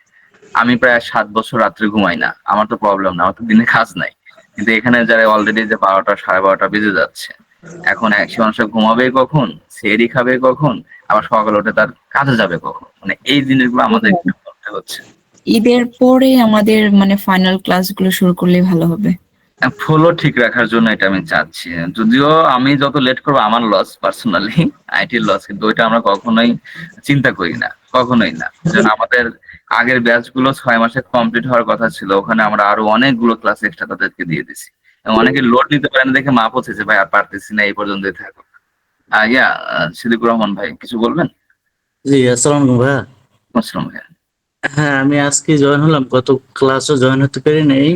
আমি প্রায় 7 বছর রাত্রে ঘুমাই না, আমার তো প্রবলেম না, আমার তো দিনে কাজ নাই। কিন্তু এখানে যারা অলরেডি যে 12টা 12:30 বেজে যাচ্ছে, এখন সে মানুষ ঘুমাবে কখন, সেরি খাবে কখন, আবার সকালে উঠে তার কাজে যাবে কখন, মানে এই জিনিসগুলো আমাদের একটু করতে হচ্ছে। ঈদের পরে আমাদের মানে ফাইনাল ক্লাসগুলো শুরু করলে ভালো হবে। ফ্লো ঠিক রাখার জন্য এটা আমি চাচ্ছি, যদিও আমি যত লেট করবো আমার লস, পার্সোনালি আইটির লস, কিন্তু ওইটা আমরা কখনোই চিন্তা করি না, কখনোই না। যেন আমাদের আগের ব্যাচ গুলো 6 মাসে কমপ্লিট হওয়ার কথা ছিল, ওখানে আমরা আরো অনেকগুলো ক্লাস এক্সট্রা তাদেরকে দিয়ে দিছি, এবং অনেকে লোড নিতে পারে না দেখে মাপ হচ্ছে ভাই আর পারতেছি না, এই পর্যন্তই থাকো। ইয়া, সিদ্দিকুর রহমান ভাই কিছু বলবেন? জি, আসসালামু আলাইকুম ভাইয়া। আসসালাম ভাইয়া। হ্যাঁ, আমি আজকে জয়েন হলাম, গত ক্লাসও জয়েন হতে পারি নাই।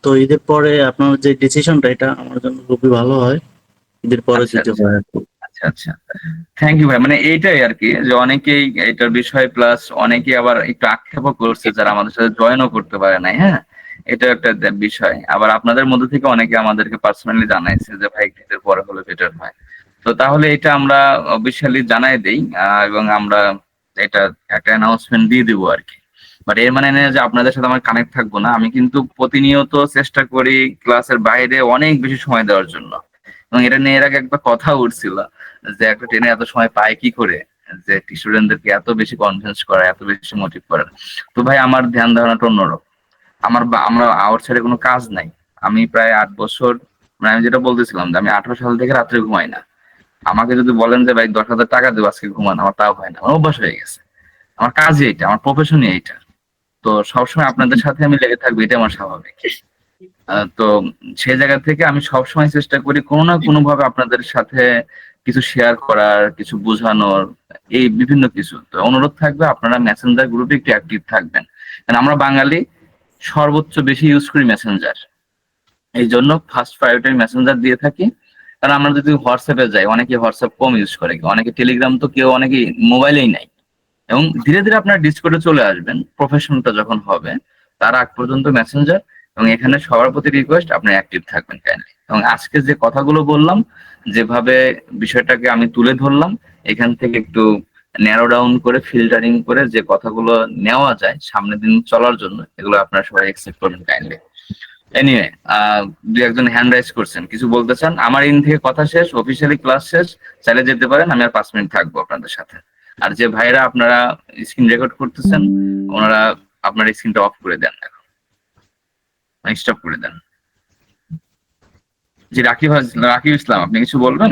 তো ঈদের পরে আপনার যে ডিসিশনটা, এটা আমার জন্য খুবই ভালো হয়, ঈদের পরে আচ্ছা, যদি হয় আর কি। আচ্ছা আচ্ছা, থ্যাংক ইউ ভাই। মানে এইটাই আর কি, যে অনেকেই এটার বিষয়, প্লাস অনেকেই আবার একটু আক্ষেপও করছে যারা আমাদের সাথে জয়েনও করতে পারে নাই। হ্যাঁ, এটা একটা বিষয়। আবার আপনাদের মধ্যে থেকে অনেকে আমাদেরকে পার্সোনালি জানাইছে যে ভাই ঈদের পরে হলে বেটার হয়। তো তাহলে এটা আমরা অফিসিয়ালি জানাই দেই, এবং আমরা এটা একটা অ্যানাউন্সমেন্ট দিয়ে দিব আর কি। বাট এর মানে না যে আপনাদের সাথে আমার কানেক্ট থাকবো না, আমি কিন্তু প্রতিনিয়ত চেষ্টা করি ক্লাসের বাইরে অনেক বেশি সময় দেওয়ার জন্য। এবং এটা নিয়ে এর আগে একটা কথা উঠছিল যে একটা ট্রেনে এত সময় পায় কি করে, যে স্টুডেন্টদেরকে এত বেশি কনভিন্স করা, এত বেশি মোটিভ করা। তো ভাই আমার ধ্যান ধারণাটা অন্যরকম। আমরা আউটসাইডে কোনো কাজ নাই। আমি প্রায় 8 বছর, মানে আমি যেটা বলতেছিলাম যে আমি 18 সাল থেকে রাত্রে ঘুমাই না। আমাকে যদি বলেন যে ভাই 10,000 টাকা দেবো আজকে ঘুমান, আমার তাও হয় না, আমার অভ্যাস হয়ে গেছে। আমার কাজই এইটা, আমার প্রফেশনই এইটা। তো সবসময় আপনাদের সাথে আমি লেগে থাকবো, এটা আমার স্বাভাবিক। তো সেই জায়গা থেকে আমি সবসময় চেষ্টা করি কোনো না কোনো ভাবে আপনাদের সাথে কিছু শেয়ার করার, কিছু বোঝানোর, এই বিভিন্ন কিছু। তো অনুরোধ থাকবে আপনারা মেসেঞ্জার গ্রুপে একটু অ্যাক্টিভ থাকবেন, কারণ আমরা বাঙালি সর্বোচ্চ বেশি ইউজ করি মেসেঞ্জার। এই জন্য ফার্স্ট প্রায়োরিটি মেসেঞ্জার দিয়ে থাকি। কারণ আমরা যদি হোয়াটসঅ্যাপে যাই, অনেকে হোয়াটসঅ্যাপ কম ইউজ করে, অনেকে টেলিগ্রাম, তো কেউ অনেকে মোবাইলেই নাই। এবং ধীরে ধীরে আপনার ডিসকর্ডে চলে আসবেন প্রফেশনটা যখন হবে, তার আগ পর্যন্ত মেসেঞ্জার। এবং এখানে সবার প্রতি রিকোয়েস্ট, আপনি অ্যাক্টিভ থাকবেন কাইন্ডলি। এবং আজকে যে কথাগুলো বললাম, যেভাবে বিষয়টাকে আমি তুলে ধরলাম, এখান থেকে একটু ন্যারো ডাউন করে, ফিল্টারিং করে যে কথাগুলো নেওয়া যায় সামনের দিন চলার জন্য, এগুলো আপনারা সবাই অ্যাকসেপ্ট করবেন কাইন্ডলি। এনিওয়ে, দুই একজন হ্যান্ড রাইজ করছেন, কিছু বলতে চান? আমার ইন থেকে কথা শেষ, অফিসিয়ালি ক্লাস শেষ, চাইলে যেতে পারেন, আমি আর 5 মিনিট থাকবো আপনাদের সাথে। আর যে ভাইরা আপনারা স্ক্রিন রেকর্ড করতেছেন, ওনারা আপনার স্ক্রিনটা অফ করে দেন, এখন স্টপ করে দেন। জি, রাকিব ইসলাম, আপনি কিছু বলবেন?